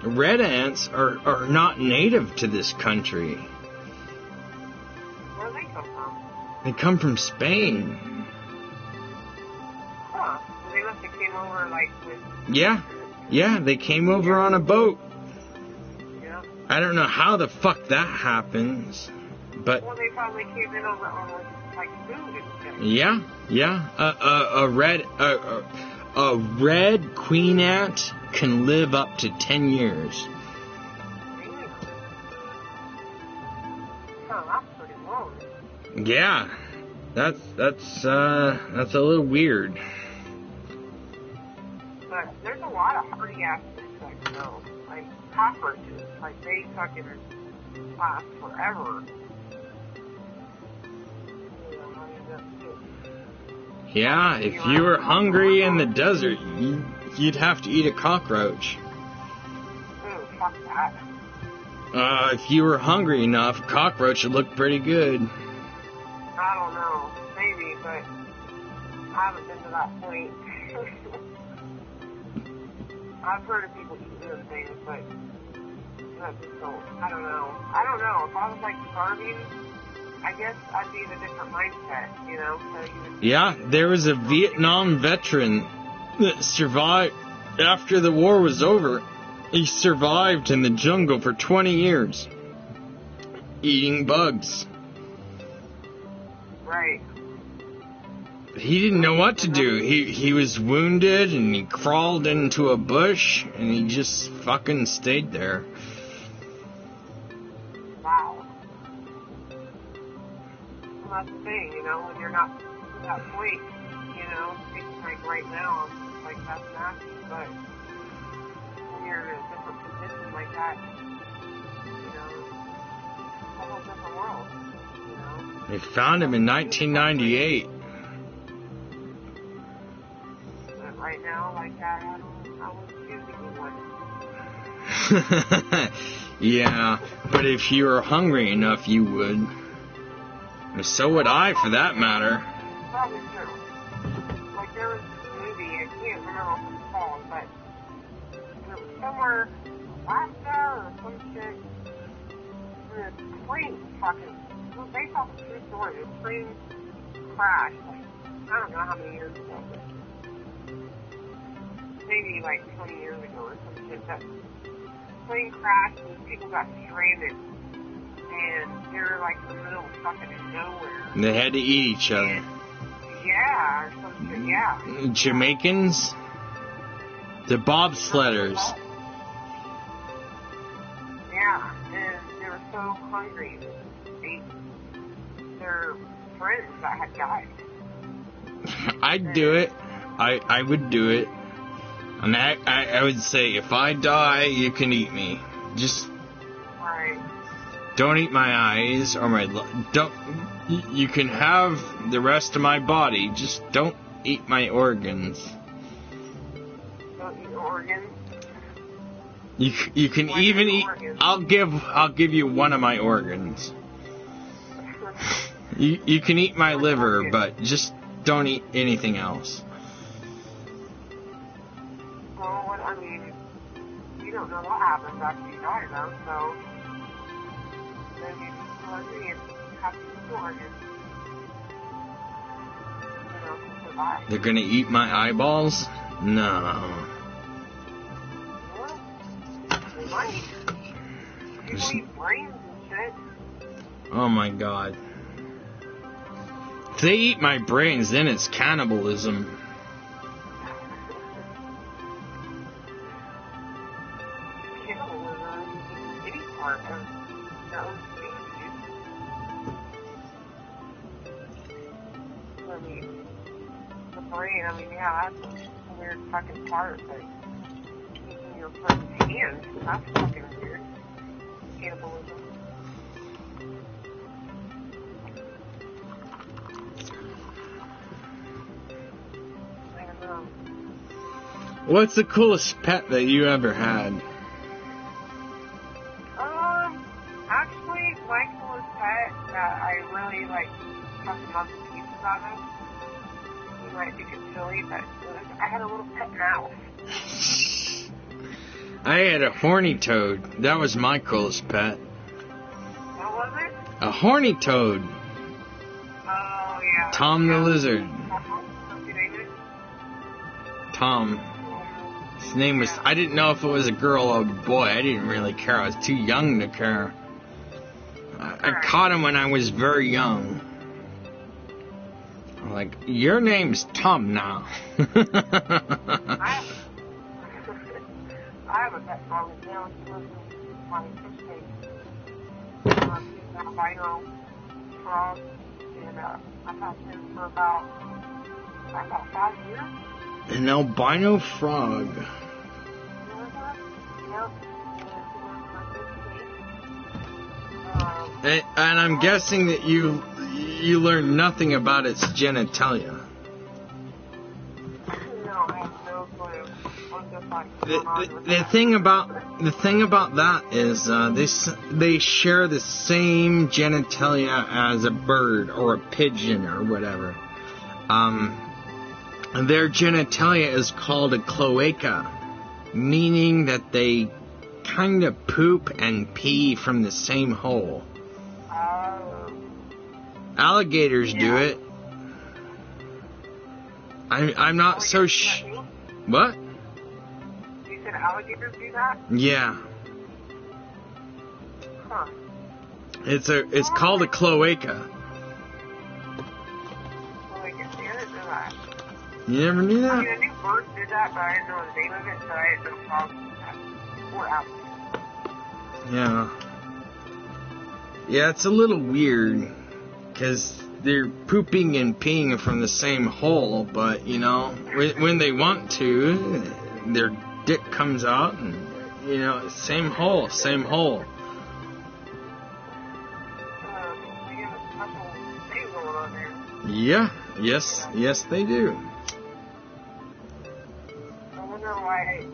red ants are not native to this country. Where do they come from? They come from Spain. Huh. They must have came over, like, with... Yeah, they came over on a boat. Yeah. I don't know how the fuck that happens, but Well, they probably came in over on, like, food and shit. yeah. A red queen ant can live up to 10 years. Really? Oh, that's pretty long. Yeah, that's a little weird. But there's a lot of hardy-ass insects, though. Like, cockroaches. Like, they fucking last forever. Yeah, if you were hungry in the desert, you'd have to eat a cockroach. Ooh, fuck that. If you were hungry enough, a cockroach would look pretty good. I don't know. Maybe, but I haven't been to that point. I've heard of people eating them things, but I just don't. I don't know. If I was, like, starving, I guess I'd be in a different mindset, you know? So you would... Yeah, there was a Vietnam veteran that survived after the war was over. He survived in the jungle for 20 years, eating bugs. Right. He didn't know what to do. He was wounded and he crawled into a bush and he just fucking stayed there. Wow. Well, that's the thing, you know, when you're not to that point, you know, it's like right now, I'm just like, that's nasty, but when you're in a different position like that, you know, it's a whole different world, you know. They found him in 1998. But right now, like that, I wouldn't choose to be one. Yeah, but if you were hungry enough, you would. So would I, for that matter. Probably true. Like, there was this movie, I can't remember what it's called, but it was somewhere in Alaska or some shit. And this plane fucking, it was based off a true story. This plane crashed, like, I don't know how many years ago, but maybe like 20 years ago or some shit. That plane crashed and people got stranded. And they were like in the middle of fucking nowhere. And they had to eat each other. Yeah, or some shit, yeah. Jamaicans? The bobsledders. Yeah, and they were so hungry. They ate their friends that had died. I'd do it. I would do it. And I would say, if I die, you can eat me. Just Right. don't eat my eyes or my don't. You can have the rest of my body. Just don't eat my organs. Don't eat organs. You can Why even not eat. organs? I'll give you one of my organs. You can eat my liver, but just don't eat anything else. Well, what, I mean, you don't know what happens after you die, though, so then you just hungry and have to eat the organs. You know, to survive. They're gonna eat my eyeballs? No. Well, they might. People eat brains and shit. Oh my god. If they eat my brains, then it's cannibalism. Cannibalism is any part of their own species. I mean, the brain, I mean, yeah, that's a weird fucking part, but eating your friend's hand, that's fucking weird. Cannibalism. I don't know. What's the coolest pet that you ever had? Actually, my coolest pet that I really, like, fucking love the pieces of it, you might think it's silly, but I had a little pet mouse. I had a horny toad. That was my coolest pet. What was it? A horny toad. Oh, yeah. Tom the lizard. What's your name? Tom. His name was... I didn't know if it was a girl or a boy. I didn't really care. I was too young to care. I caught him when I was very young. I'm like, your name's Tom now. I have a pet dog now. She lives in my fish tank. She's an albino frog, and I've had him for about 5 years. An albino frog. Yep. And I'm guessing that you learned nothing about its genitalia. No, I have no clue. The thing about that is they share the same genitalia as a bird or a pigeon or whatever. Their genitalia is called a cloaca, meaning that they kind of poop and pee from the same hole. Alligators do it. I'm not so What? You said alligators do that? Yeah. Huh. It's called a cloaca. Well, I guess the others do that. You never knew I mean, that? I knew birds did that, but I didn't know the name of it, so I didn't know frogs did that. Or alligators. Yeah. Yeah, it's a little weird, because they're pooping and peeing from the same hole, but, you know, when they want to, their dick comes out, and, you know, same hole, same hole. They have a special thing going on there. Yeah, yes, they do. I wonder why it's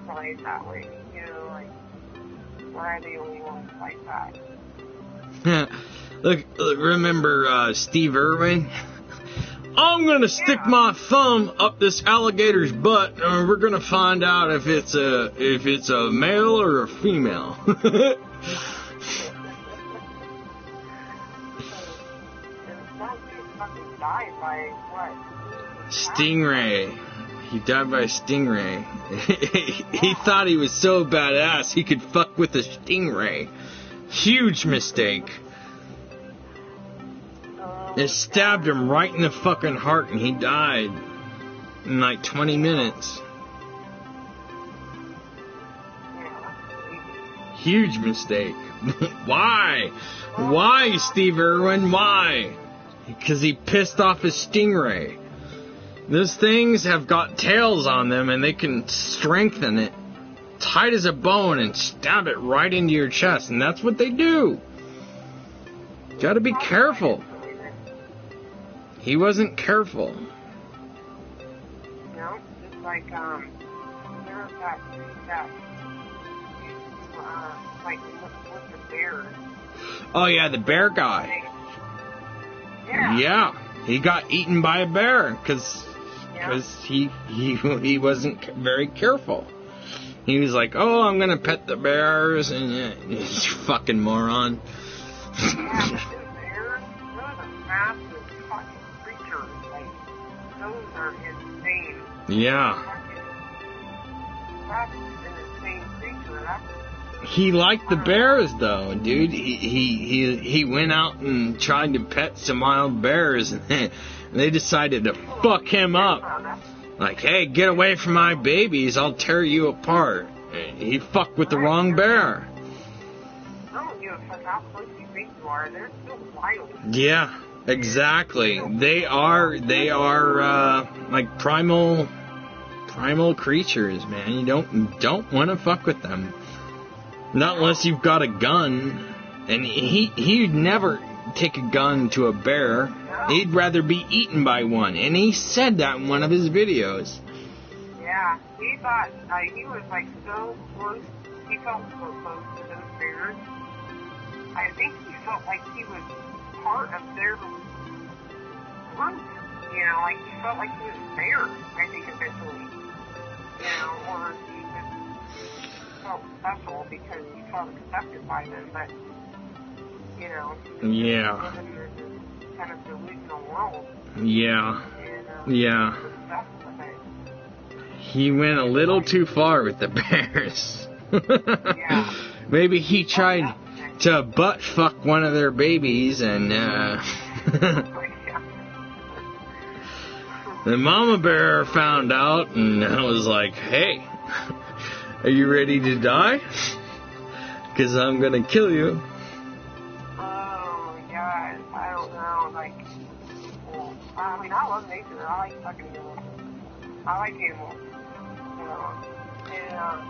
designed that way, you know, like, why are they the only ones like that? Look, remember Steve Irwin? I'm gonna stick my thumb up this alligator's butt, and we're gonna find out if it's a male or a female. And some dude fucking died by what? Stingray. He died by a stingray. He thought he was so badass he could fuck with a stingray. Huge mistake. It stabbed him right in the fucking heart and he died in like 20 minutes. Huge mistake. Why? Why, Steve Irwin? Why? Because he pissed off his stingray. Those things have got tails on them and they can strengthen it tight as a bone and stab it right into your chest. And that's what they do. Gotta be careful. He wasn't careful. No, just like, there's that, like, with the bears. Oh, yeah, the bear guy. Yeah, he got eaten by a bear because he wasn't very careful. He was like, oh, I'm going to pet the bears, and he's a fucking moron. Yeah, but the bears, those are massive fucking creatures. Like, those are insane. Yeah. That's an insane creature. He liked the bears, though, dude. He went out and tried to pet some wild bears, and they decided to fuck him up. Like, hey, get away from my babies, I'll tear you apart. He fucked with the wrong bear. I don't give a fuck how close you think you are. They're still wild. Yeah, exactly. They are like primal creatures, man. You don't want to fuck with them. Not unless you've got a gun. And he'd never take a gun to a bear. He'd rather be eaten by one. And he said that in one of his videos. Yeah, he thought, he was like so close. He felt so close to those bears. I think he felt like he was part of their group. You know, like he felt like he was there, I think, eventually. You know, or he just felt special because he felt accepted by them, but, you know, yeah, living in this kind of delusional world. Yeah. And, yeah. He went a little too far with the bears. Yeah. Maybe he tried to butt fuck one of their babies and the mama bear found out and was like, hey, are you ready to die? Because I'm going to kill you. Oh, God. I don't know. Like, well, I mean, I love nature. I like fucking animals. I like animals. You know. And,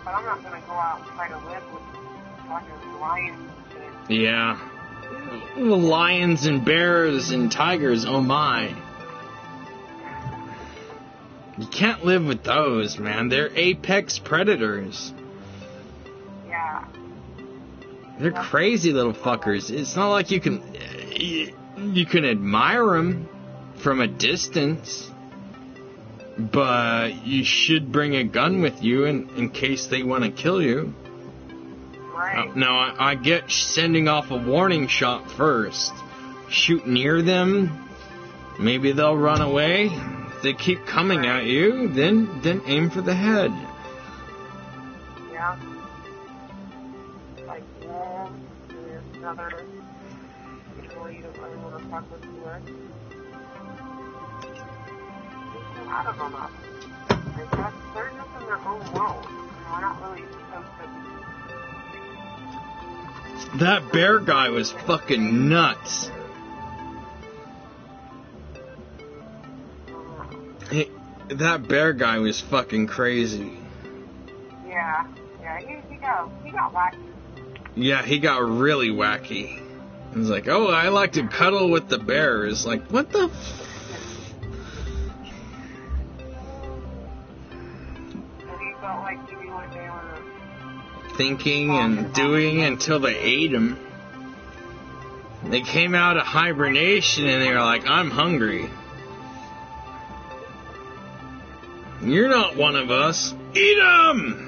but I'm not going to go out and try to live with fucking lions and shit. Yeah. Lions and bears and tigers, oh my. You can't live with those, man. They're apex predators. Yeah. They're crazy little fuckers. It's not like you can admire them from a distance, but you should bring a gun with you in case they want to kill you. Right. Now, I get sending off a warning shot first. Shoot near them. Maybe they'll run away. If they keep coming at you, then aim for the head. Yeah. Like wolves, there's another people you don't really want to fuck with too much. There's a lot of them up. Like they're just in their own world. We're not really supposed to. That bear guy was fucking nuts. That bear guy was fucking crazy. Yeah, he got wacky. Yeah, he got really wacky. He was like, oh, I like to cuddle with the bears. Like, what the And he felt like he knew what they were thinking and doing until they ate him. They came out of hibernation and they were like, I'm hungry. You're not one of us. Eat 'em!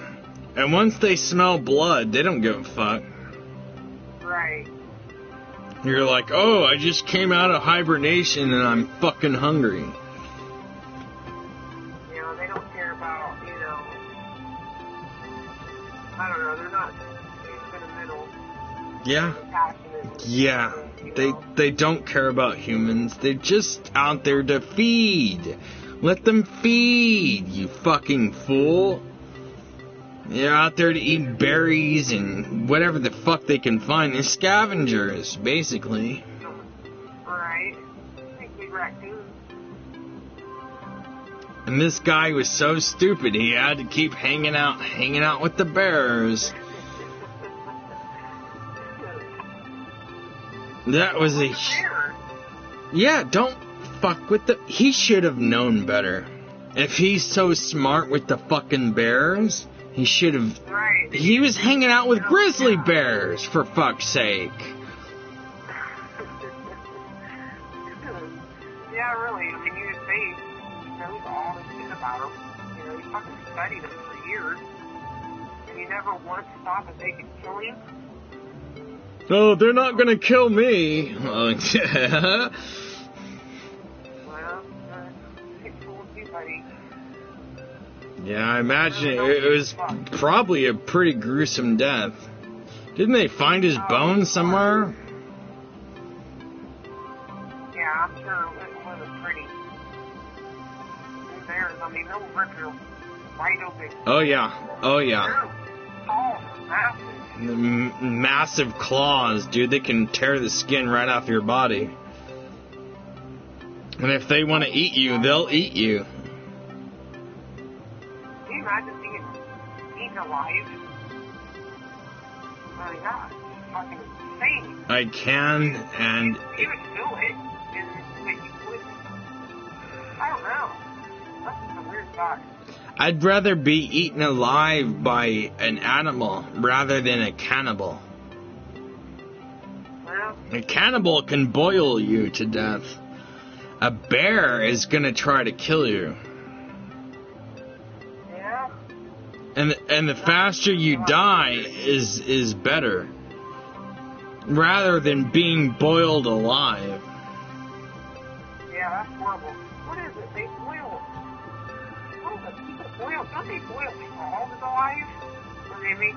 And once they smell blood, they don't give a fuck. Right. You're like, oh, I just came out of hibernation and I'm fucking hungry. You know, they don't care about, I don't know, they're not sentimental. Yeah. Passionate. Yeah. They don't care about humans. They're just out there to feed. Let them feed, you fucking fool. They're out there to eat berries and whatever the fuck they can find. They're scavengers, basically. Right. Big raccoons. And this guy was so stupid, he had to keep hanging out with the bears. That was a... Yeah, don't fuck with the... He should have known better. If he's so smart with the fucking bears, he should have... Right. He was hanging out with grizzly bears, for fuck's sake. Yeah, really. I mean, you would say he knows all this shit about them. He fucking studied them for years. And he never once thought that they could kill him. Oh, they're not gonna kill me. Oh, yeah. Well, it's cool with you, buddy. Yeah, I imagine it was probably a pretty gruesome death. Didn't they find his bones somewhere? Yeah, I'm sure it wasn't pretty. Bears, I mean, they'll rip your wide open. Oh, yeah. Oh, yeah. They're tall, massive. Massive claws, dude. They can tear the skin right off your body. And if they want to eat you, they'll eat you. Can you imagine being eaten alive? Oh my god, it's fucking insane. I can, and... You would feel it, but you wouldn't. I don't know. That's just a weird thought. I'd rather be eaten alive by an animal rather than a cannibal. Well, A cannibal can boil you to death. A bear is gonna try to kill you. yeah. And the faster you die is better. Rather than being boiled alive. Yeah, that's horrible. What is it? They boil. What is it? People boil. Don't they boil frogs alive? Or they make.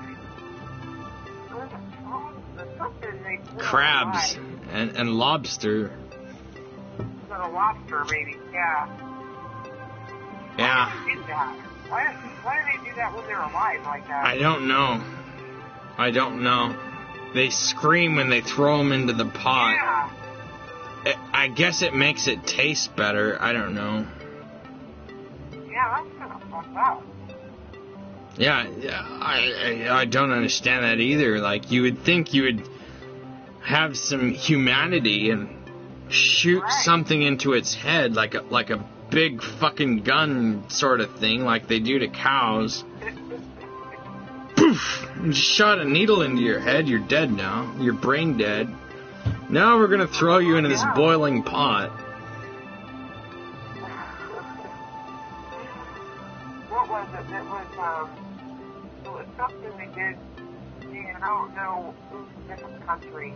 What is it? Frogs? There's something they boil Crabs alive. and lobster. Is it a lobster, maybe? Yeah. Yeah. Why do they do that? Why do they do that when they're alive like that? I don't know. They scream when they throw them into the pot. Yeah. I guess it makes it taste better. I don't know. Yeah, that's kind of fucked up. Yeah, I don't understand that either. Like, you would think you would have some humanity and shoot something into its head like a big fucking gun sort of thing, like they do to cows. Poof! You just shot a needle into your head. You're dead now. You're brain dead. Now we're gonna throw you into this boiling pot. What was it? It was something they did, and I don't know, it was a different country.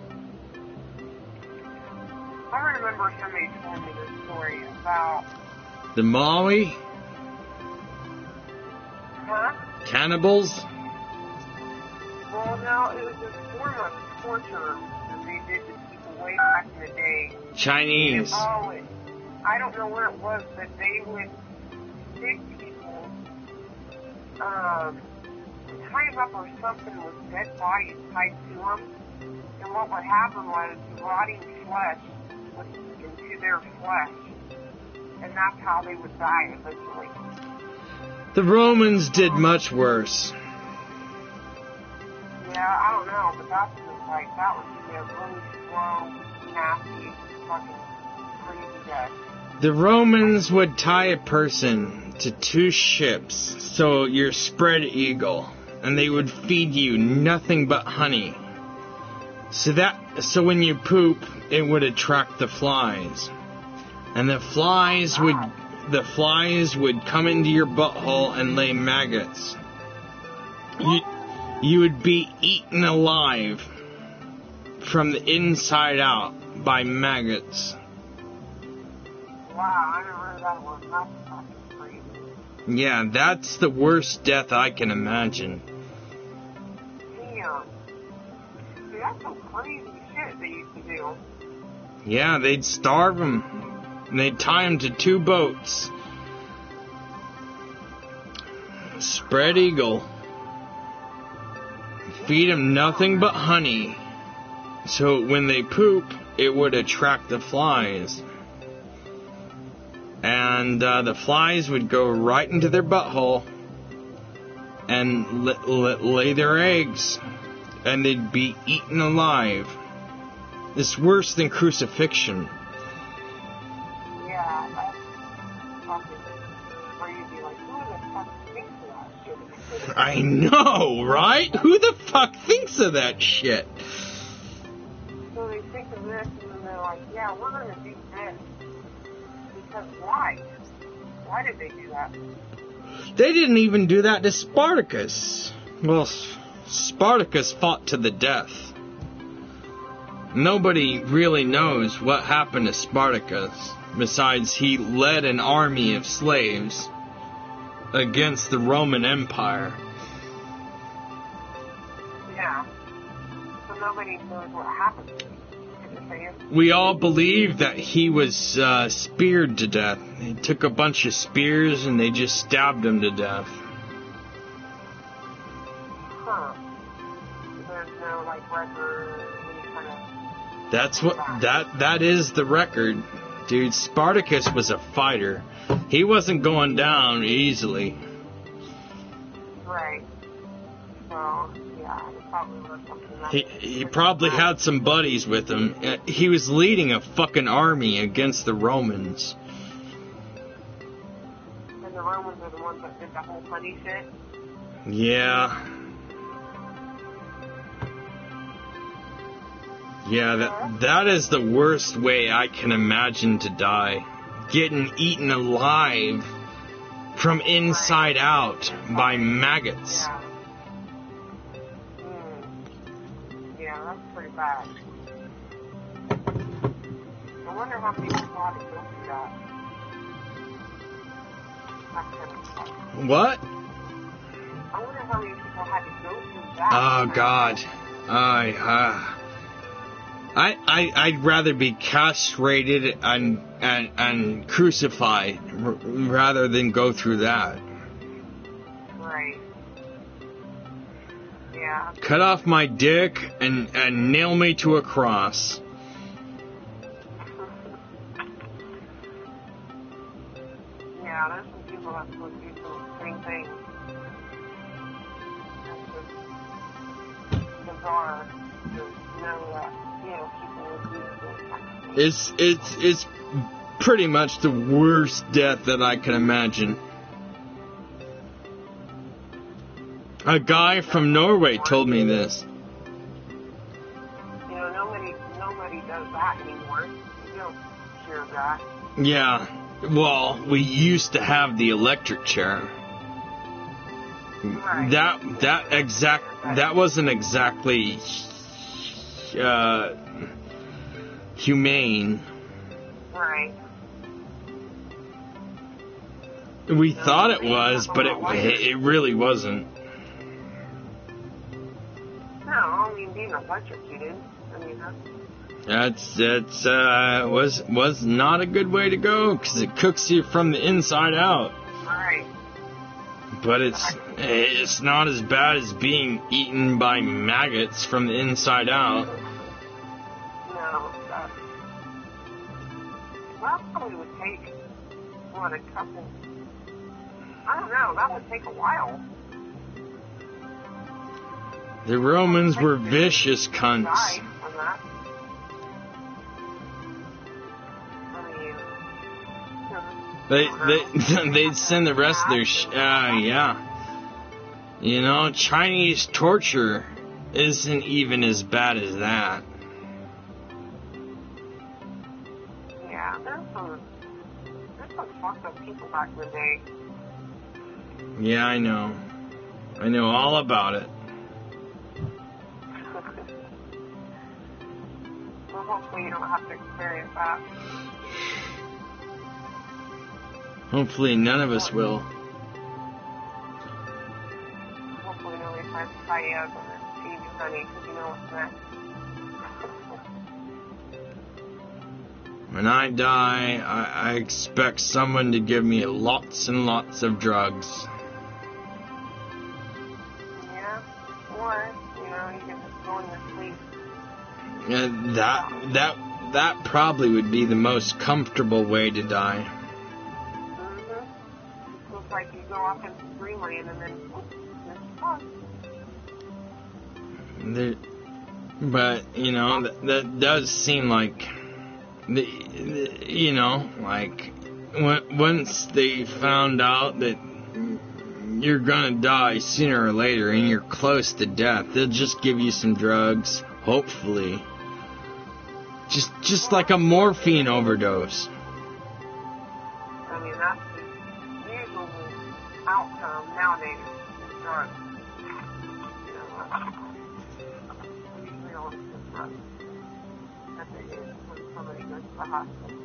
I remember somebody told me this story about... The Maui Huh? cannibals. Well, no, it was a form of torture that they did to people way back in the day. Chinese. I don't know what it was, but they would stick people, tie them up or something with dead bodies tied to them. And what would happen was the rotting flesh would eat into their flesh. And that's how they would die eventually. The Romans did much worse. Yeah, I don't know, but that's just like, that would be a really slow, nasty, fucking crazy death. The Romans would tie a person to two ships, so you're spread eagle. and they would feed you nothing but honey. So when you poop, it would attract the flies. And the flies would come into your butthole and lay maggots. You would be eaten alive from the inside out by maggots. Wow, I never heard that one. That's fucking crazy. Yeah, that's the worst death I can imagine. Damn. Dude, that's some crazy shit they used to do. Yeah, they'd starve them. And they'd tie them to 2 boats. Spread eagle. Feed them nothing but honey. So when they poop, it would attract the flies. And the flies would go right into their butthole and lay their eggs. And they'd be eaten alive. It's worse than crucifixion. Yeah, that's fucking crazy. Like, who the fuck thinks of that shit? I know, right? Who the fuck thinks of that shit? So they think of this and then they're like, yeah, we're going to do this. Because why? Why did they do that? They didn't even do that to Spartacus. Well, Spartacus fought to the death. Nobody really knows what happened to Spartacus, besides he led an army of slaves against the Roman Empire. Yeah. So nobody knows what happened. We all believe that he was speared to death. They took a bunch of spears and they just stabbed him to death. Huh. There's no, like, record, any kind of... That's what, that is the record. Dude, Spartacus was a fighter. He wasn't going down easily. Right. So, yeah, it probably was something that... He probably had some buddies with him. He was leading a fucking army against the Romans. And the Romans are the ones that did the whole funny shit? Yeah. Yeah, that is the worst way I can imagine to die. Getting eaten alive from inside out by maggots. Yeah. Yeah, that's pretty bad. I wonder how many people had to go through that. That's kind of tough. What? I wonder how many people had to go through that. Oh, God. I'd rather be castrated and crucified rather than go through that. Right. Yeah. Cut off my dick and nail me to a cross. Yeah, there's some people that would do some same things. It's just bizarre to know that, people would do those kinds of things. It's pretty much the worst death that I can imagine. A guy from Norway told me this. Nobody does that anymore. You don't hear that. Yeah. Well, we used to have the electric chair. Right. That wasn't exactly humane. Right. We thought it was, but it really wasn't. No, I mean being electrocuted. I mean That's was not a good way to go because it cooks you from the inside out. right. But it's not as bad as being eaten by maggots from the inside out. No, that probably would take a couple. I don't know. That would take a while. The Romans were vicious cunts. Die from that. I mean, They'd send the rest of their yeah. You know, Chinese torture isn't even as bad as that. Yeah, there's some fucked up people back in the day. Yeah, I know. I know all about it. Well, hopefully you don't have to experience that. Hopefully none of us will. Hopefully nobody tries to tie you up and then feed you honey, because you know what's next. When I die, I expect someone to give me lots and lots of drugs. Yeah, or, you know, you can just go in your sleep. And that probably would be the most comfortable way to die. Mm-hmm. Looks like you go off into dreamland and then, this is fun. But, you know, that does seem like, you know, like, once they found out that you're gonna die sooner or later and you're close to death, they'll just give you some drugs, hopefully. Just like a morphine overdose. I mean, that's the usual outcome nowadays. Drugs. You know, usually all the drugs that they use when somebody goes to the hospital.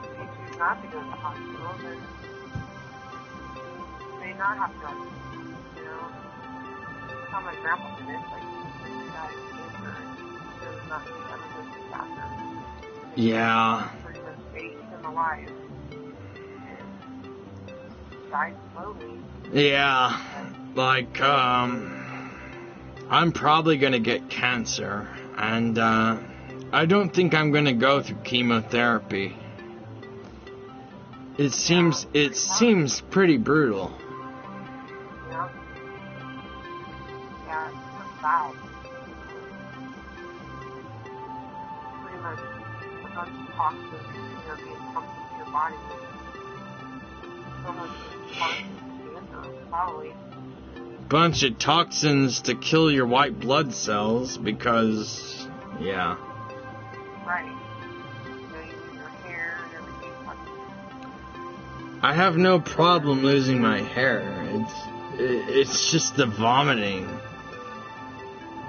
If you choose not to go to the hospital, then you may not have drugs. You know, that's how my grandpa did it. Like, he died of cancer and he was not ever go to the doctor. Yeah. Pretty much aged him alive. And died slowly. Yeah. Like, I'm probably gonna get cancer, and, I don't think I'm gonna go through chemotherapy. It seems pretty brutal. Yeah. Yeah, it's foul. Pretty much a bunch of toxins, you know, being pumped into your body. So much cancer, probably. Bunch of toxins to kill your white blood cells because, yeah. Right. You know, you lose your hair and everything. I have no problem losing my hair. It's just the vomiting.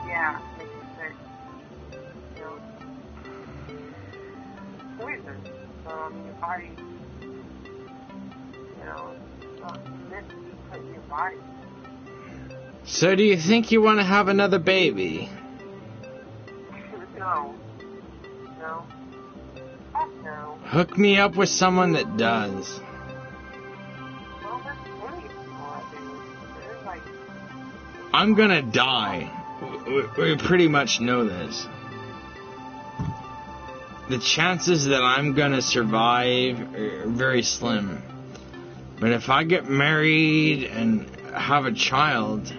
Yeah, makes you sick. You know, poison. So, I mean, your body, you know, it's not meant to be put in your body. So do you think you want to have another baby? No. No. Fuck no. Hook me up with someone that does. Well, there's plenty of people that do. There's like, I'm gonna die. We pretty much know this. The chances that I'm gonna survive are very slim. But if I get married and have a child,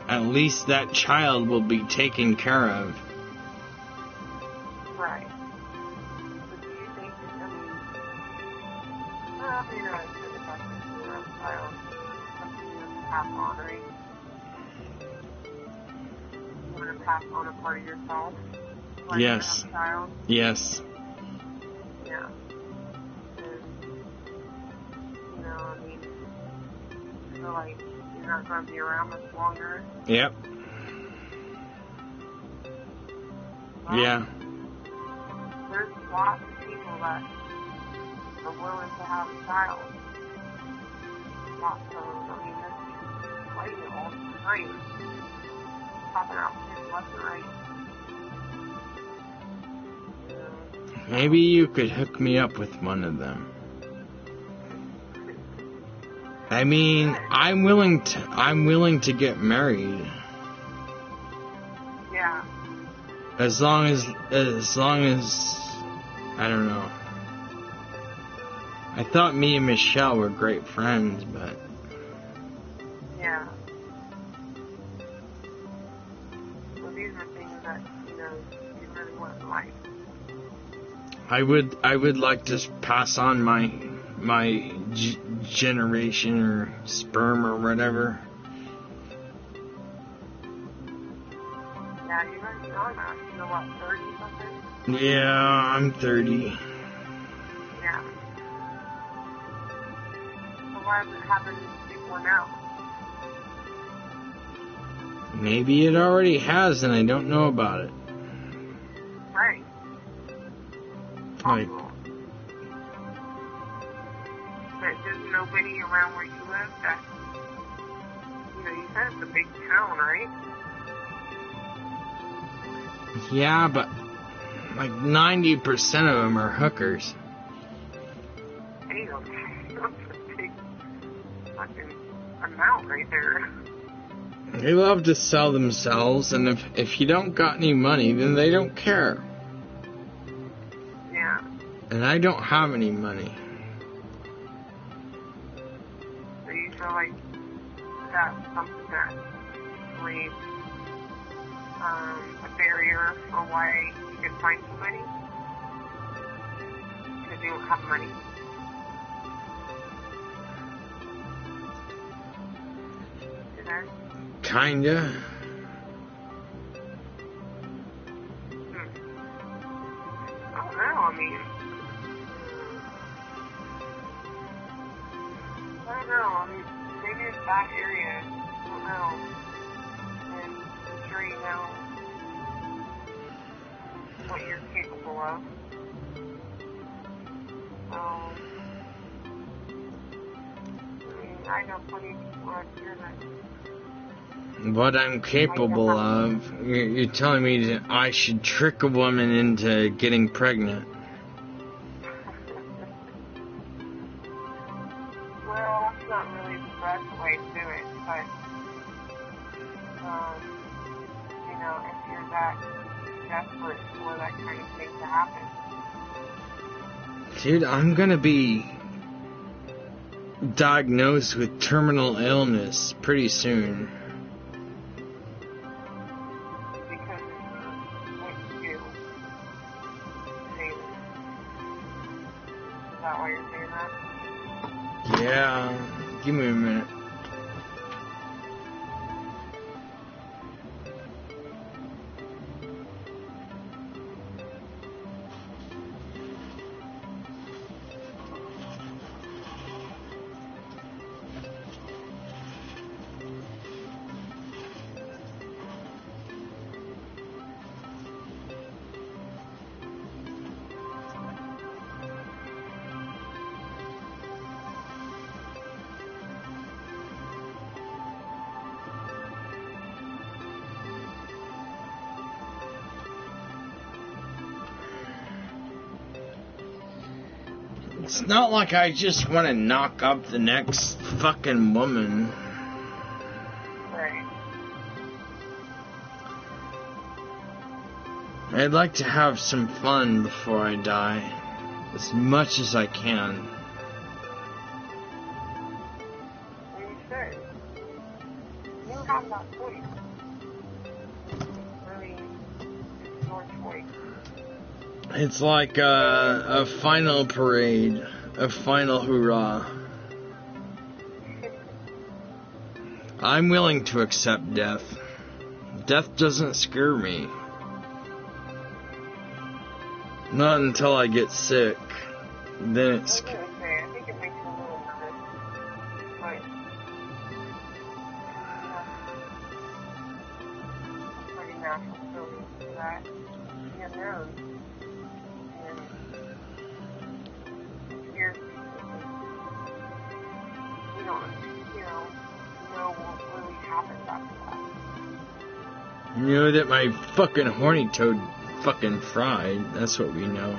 at least that child will be taken care of. right. But do you think that, I mean, well, you know, it's good if I can do a child. Something you pass on, right? You want to pass on a part of yourself? Like Yes. you have a child? Yes. Yeah. And, you know, I mean, I feel like you're not going to be around much longer. Yep. Well, Yeah. There's lots of people that are willing to have a child. Lots of them. I mean, there's playing it all the time. Popping out kids left and right. You know, Maybe you could hook me up with one of them. I mean, I'm willing to get married. yeah. As long as I don't know. I thought me and Michelle were great friends, but Yeah. So these are things that, you know, you really want in life. I would like to pass on my my generation or sperm or whatever. Yeah, you guys know that. You're what, 30 something? Yeah, I'm 30. Yeah. So why has it happened before now? Maybe it already has and I don't know about it. Right. Like, But there's nobody around where you live that, you know, you said it's a big town, right? yeah, but like 90% of them are hookers. Damn, that's a big fucking amount right there. They love to sell themselves, and if you don't got any money, then they don't care. Yeah. And I don't have any money. So you feel like that's something that leaves a barrier for why you can find somebody? Because you don't have money? Is that? Kinda. I don't know, I mean, maybe it's that area, I don't know, and I'm sure you know what you're capable of, so, I mean, I know plenty of people out here that, What I'm capable of. You're telling me that I should trick a woman into getting pregnant. well, that's not really the best way to do it, but, you know, if you're that desperate for that kind of thing to happen. Dude, I'm gonna be diagnosed with terminal illness pretty soon. Because what you do. Is that why you're saying that? Yeah, give me a minute. It's not like I just want to knock up the next fucking woman. Right. I'd like to have some fun before I die. As much as I can. Well, you should. You have that choice. Really, it's your choice. It's like a final parade. A final hurrah. I'm willing to accept death. Death doesn't scare me. Not until I get sick. Then I it's... was going to say, I think it makes you a little nervous. But, you know, it's pretty natural feeling for that. The unknown. And it scares people because we don't, know what really happens after that. You know that my fucking horny toad fucking fried. That's what we know.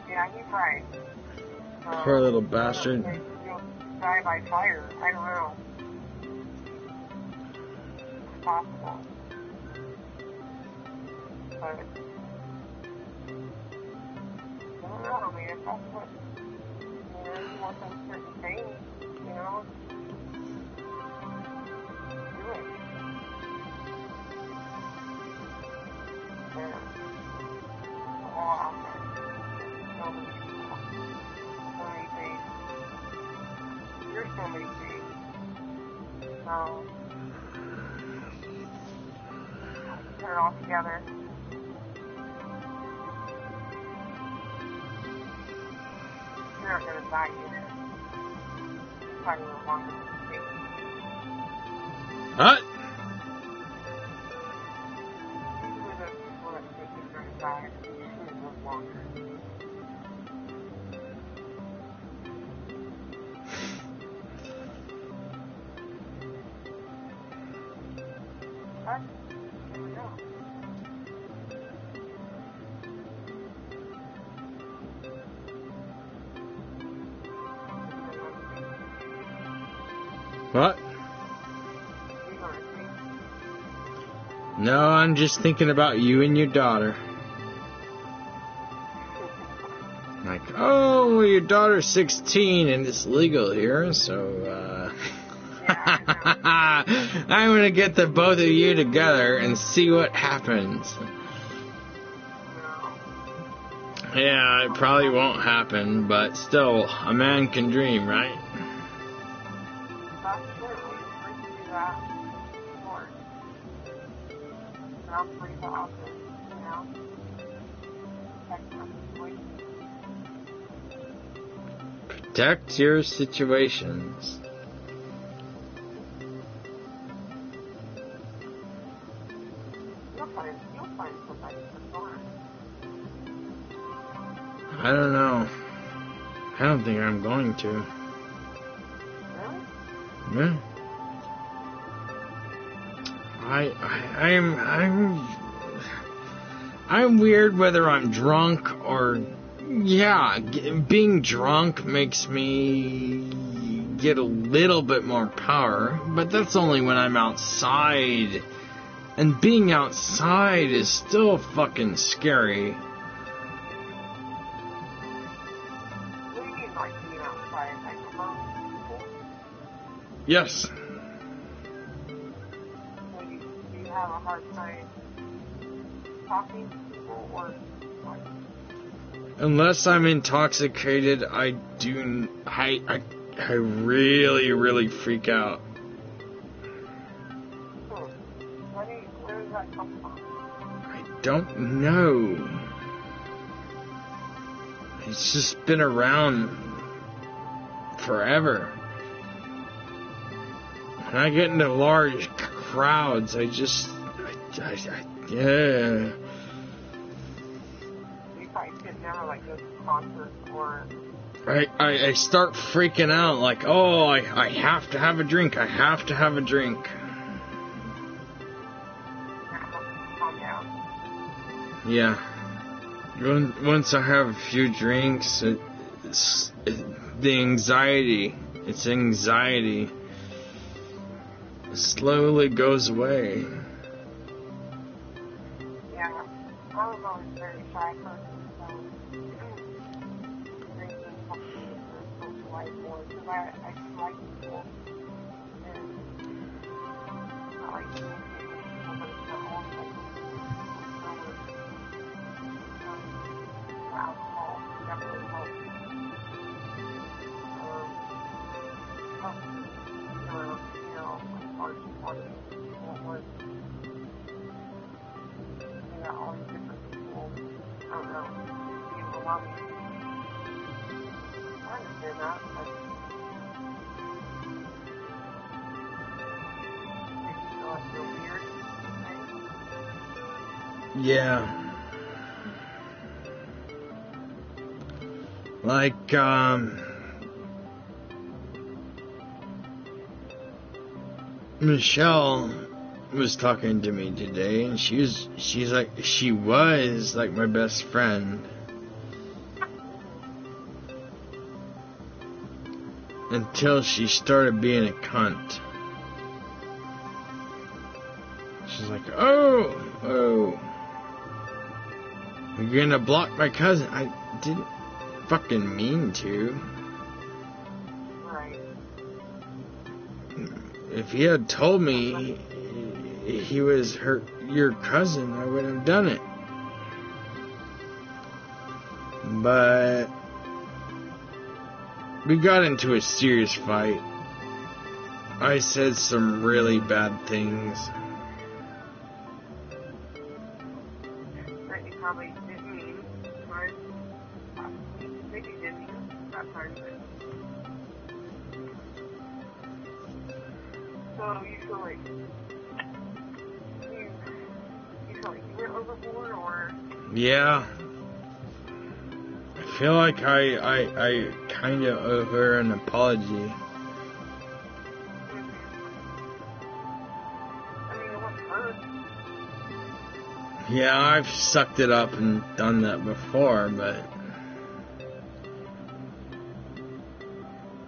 Yeah, he fried. Poor little bastard. You'll die by fire. I don't know. It's possible. But, I don't know. I mean, if that's what, you want those certain things, do it. Yeah. A lot out there. So many people. somebody free. So, put it all together. You're not gonna die either. Probably a little longer than you. What? Usually those people that think they're gonna die usually live longer. But, here we go. What? You're gonna see. No, I'm just thinking about you and your daughter. Like, oh, well, your daughter's 16 and it's legal here, so, I'm gonna get the both of you together and see what happens. No. Yeah, it probably won't happen, but still, a man can dream, right? That's true. We used to do that before. And I'm free to offer, you know, protect my situation. Protect your situations. You'll find somebody for sure. I don't know. I don't think I'm going to. Really? Yeah. I'm weird whether I'm drunk or, yeah, being drunk makes me get a little bit more power, but that's only when I'm outside. And being outside is still fucking scary. What do you mean, like being outside? Like among people? Yes. So you have a hard time talking to people or like, Unless I'm intoxicated, I really, really freak out. where does that come from? I don't know. It's just been around forever. When I get into large crowds, yeah. You probably could never like go to concerts or I start freaking out like, oh, I have to have a drink. I have to have a drink. calm down. Yeah. Once I have a few drinks, the anxiety. It's anxiety. It slowly goes away. Yeah. I was always a very shy person, so drinking helped me to socialize more because I just like people. And I like communicating with people, but it's not always like alcohol definitely helps. As far as parties won't work. You got all these different people. I don't know. Be overwhelming. I understand that, but makes you feel weird. Yeah. Like, Michelle was talking to me today, and she was like my best friend. Until she started being a cunt. She's like, oh, you're gonna block my cousin. I didn't fucking mean to. Right. If he had told me he was your cousin, I would have done it. But we got into a serious fight, I said some really bad things. That you probably didn't mean, or maybe you didn't mean that part. So you feel like you went overboard, or? Yeah. I feel like I kind of owe her an apology. I mean, it wasn't hurt. Yeah, I've sucked it up and done that before, but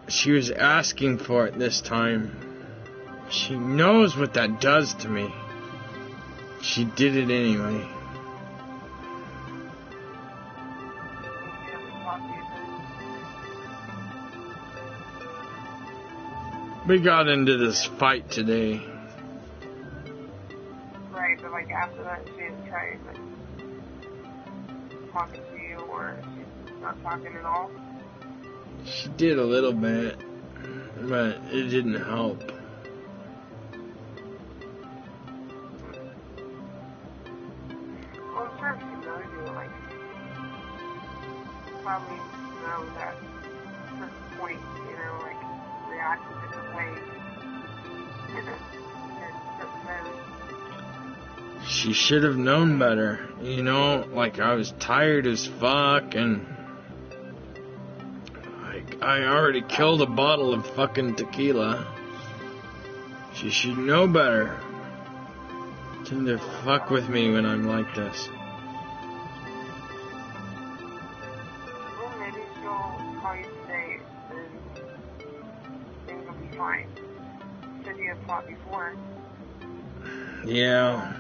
she was asking for it this time. She knows what that does to me. She did it anyway. We got into this fight today. Right, but like after that, she didn't try like talking to you, or she's not talking at all. She did a little bit, but it didn't help. Well, I'm sure she knows you, like, probably know that at a certain point, you know, like, react in different ways. She should have known better, you know, like I was tired as fuck and like I already killed a bottle of fucking tequila. She should know better than to fuck with me when I'm like this. Well, maybe she'll call you today and things will be fine. You said you had fought before. Yeah.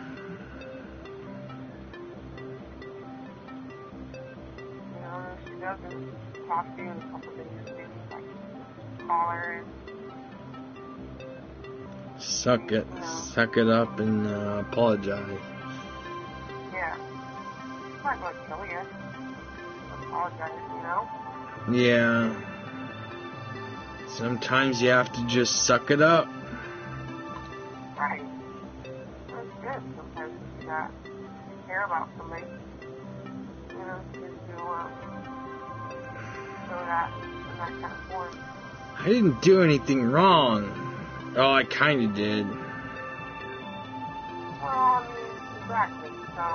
If she doesn't talk to you in a couple of days, maybe like call her and Suck it up and apologize. yeah, I'm not going to kill you. Apologize, you know. Yeah. Sometimes you have to just suck it up. Right. That's good. Sometimes you got to care about somebody. You know, to show that in that kind of form. I didn't do anything wrong. Oh, I kind of did. Well, I mean, exactly. So,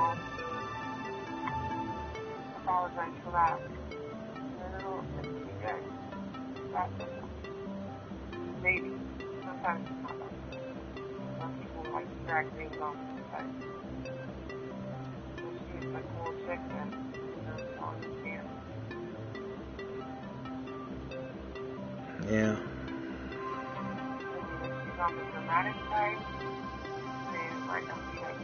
apologize for that. And it'll be good. That's it. Maybe. Sometimes it's not that. Some people like to drag things on sometimes. If she's a cool chick, then, you know, I'll understand. Yeah. On the dramatic side, then like I'm feeling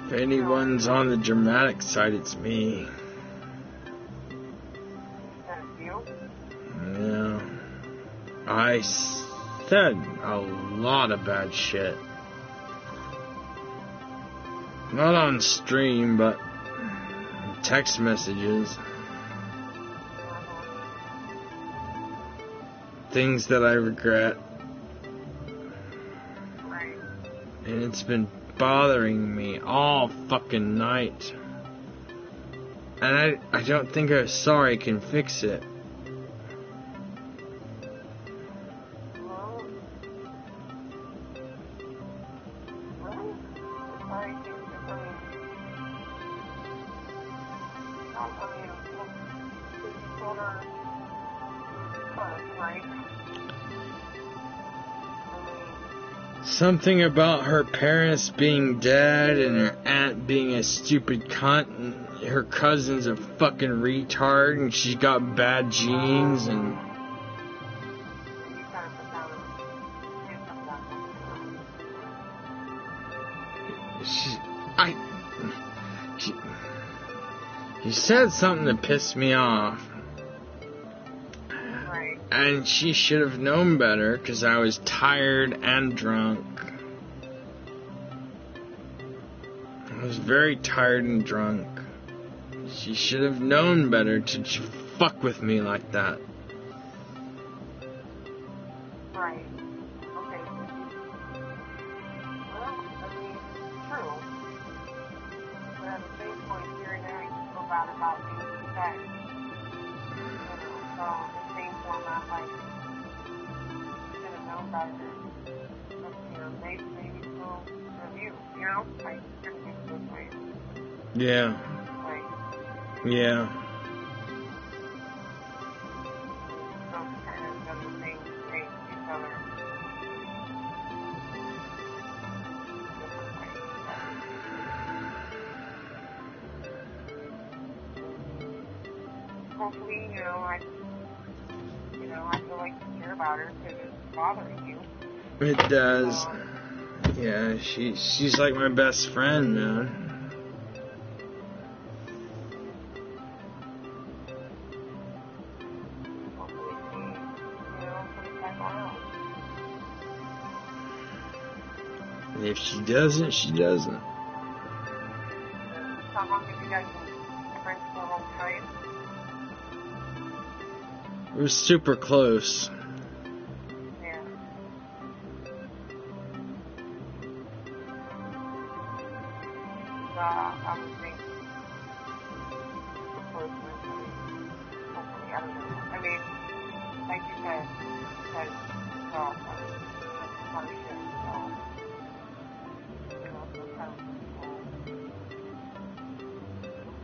If anyone's on the dramatic side, it's me. that's you. Yeah. I said a lot of bad shit. Not on stream, but text messages. Things that I regret. Right. And it's been bothering me all fucking night. And I don't think a sorry can fix it. Well, really? Sorry, I mean, right? Something about her parents being dead and her aunt being a stupid cunt and her cousin's a fucking retard and she's got bad genes and she said something that pissed me off. Right. And she should have known better because I was tired and drunk. I was very tired and drunk. She should have known better to fuck with me like that. Right. Okay. Well, I mean, true. But at the same point, here and there, you feel bad about being sex. So, the same format, like, you should have known better. Maybe we'll review, like, certain things this way. Yeah. Like, Yeah. both kind of done the same thing to each other. Hopefully, I feel like you care about her because it's bothering you. It does. Yeah, she's like my best friend, man. Hopefully she, comes back around. And if she doesn't, she doesn't. How long have you guys been friends for a long time? We're super close. Yeah. I would think the closeness, hopefully, I don't know. I mean, like you said, because partnership, so, sometimes people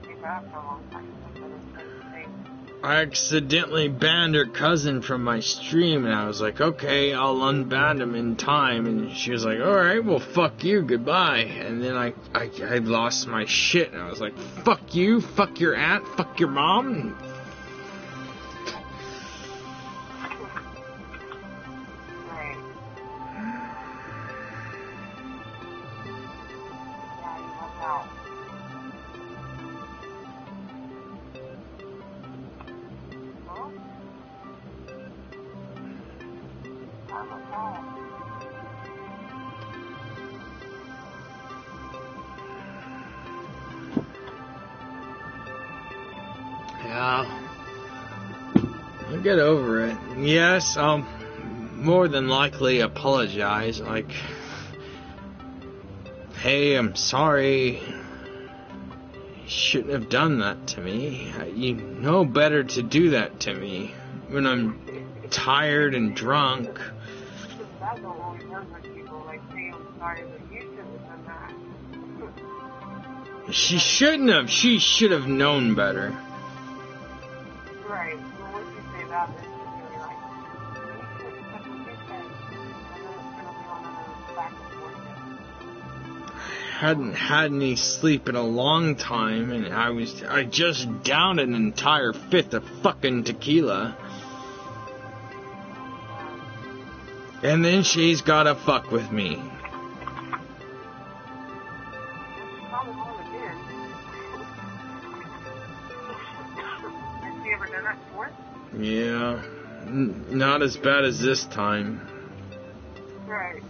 stay back for a long time, I accidentally banned her cousin from my stream, and I was like, okay, I'll unban him in time. And she was like, alright, well, fuck you, goodbye. And then I lost my shit, and I was like, fuck you, fuck your aunt, fuck your mom. Right. Yeah, you left out. Huh? I left out. Yeah. I'll get over it. Yes, I'll more than likely apologize. Like, hey, I'm sorry. You shouldn't have done that to me. You know better to do that to me when I'm tired and drunk. That don't always work with people. Like, say, I'm sorry, but you shouldn't have done that. She shouldn't have. She should have known better. Right. Well, once you say that, then it's really like, you should have what you said. And then it's going to be on another back and forth. Hadn't had any sleep in a long time, and I just downed an entire fifth of fucking tequila. And then she's gotta fuck with me. Probably won't again. Has she ever done that before? Yeah, not as bad as this time. Right.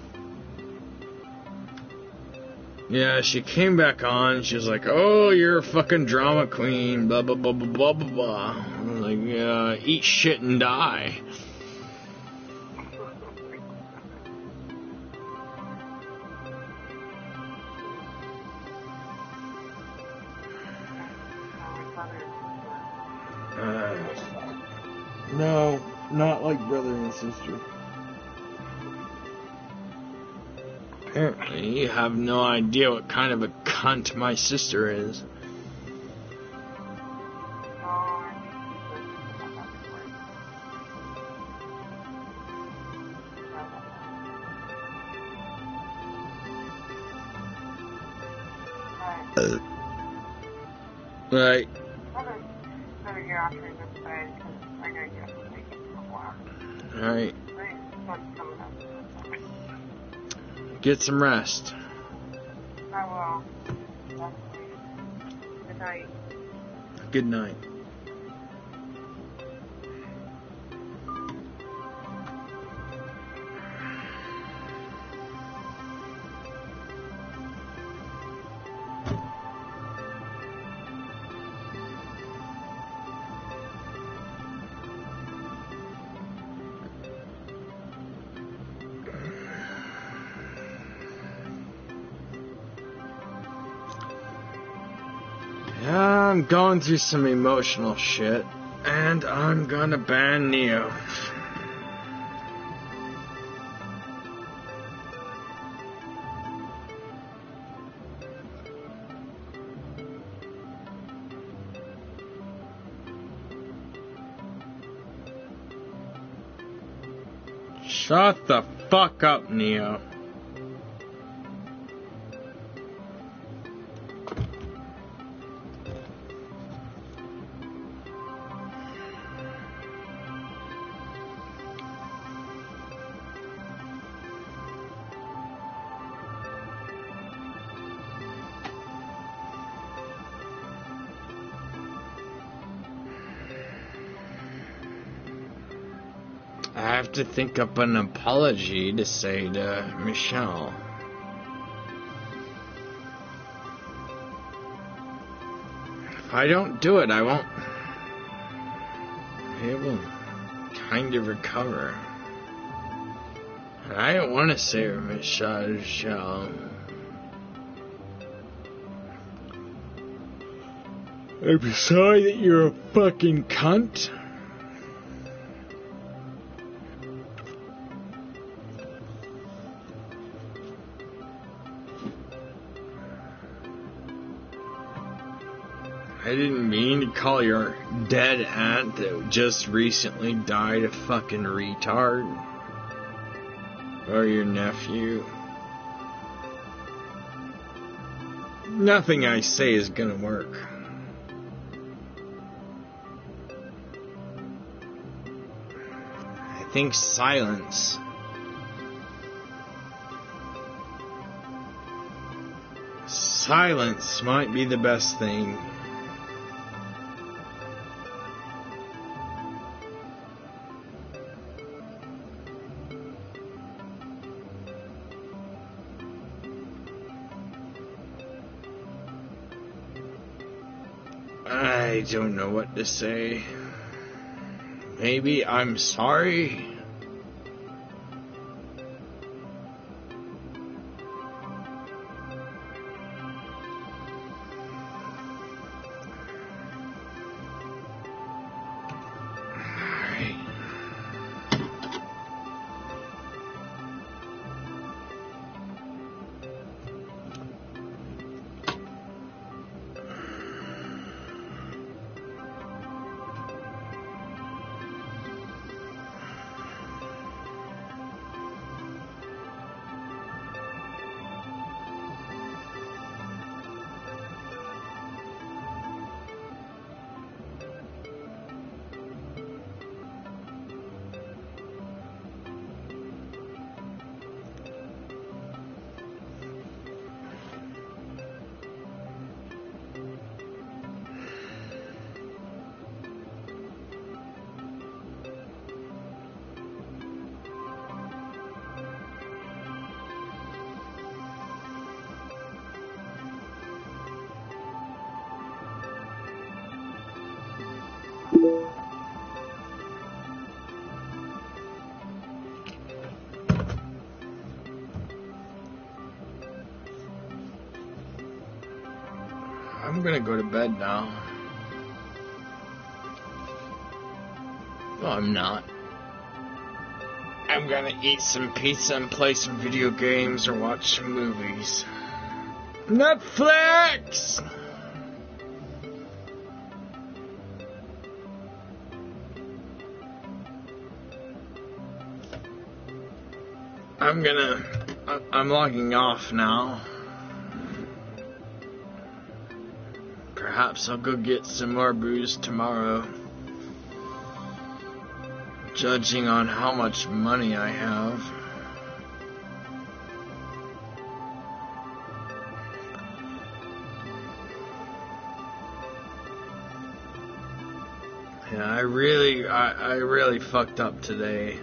Yeah, she came back on. She was like, "Oh, you're a fucking drama queen." Blah blah blah blah blah blah blah. I was like, "Yeah, eat shit and die." No, not like brother and sister. Apparently, you have no idea what kind of a cunt my sister is. Right. Alright. Get some rest. I will. Good night. Good night. I'm going through some emotional shit, and I'm gonna ban Neo. Shut the fuck up, Neo. I have to think up an apology to say to Michelle. If I don't do it, I won't be able to kind of recover. And I don't want to say to Michelle. I'm sorry that you're a fucking cunt. I didn't mean to call your dead aunt that just recently died a fucking retard. Or your nephew. Nothing I say is gonna work. I think silence. Silence might be the best thing. I don't know what to say. Maybe I'm sorry. I'm gonna go to bed now. Well, I'm not. I'm gonna eat some pizza and play some video games or watch some movies. Netflix! I'm logging off now. Perhaps I'll go get some more booze tomorrow. Judging on how much money I have. Yeah, I really fucked up today.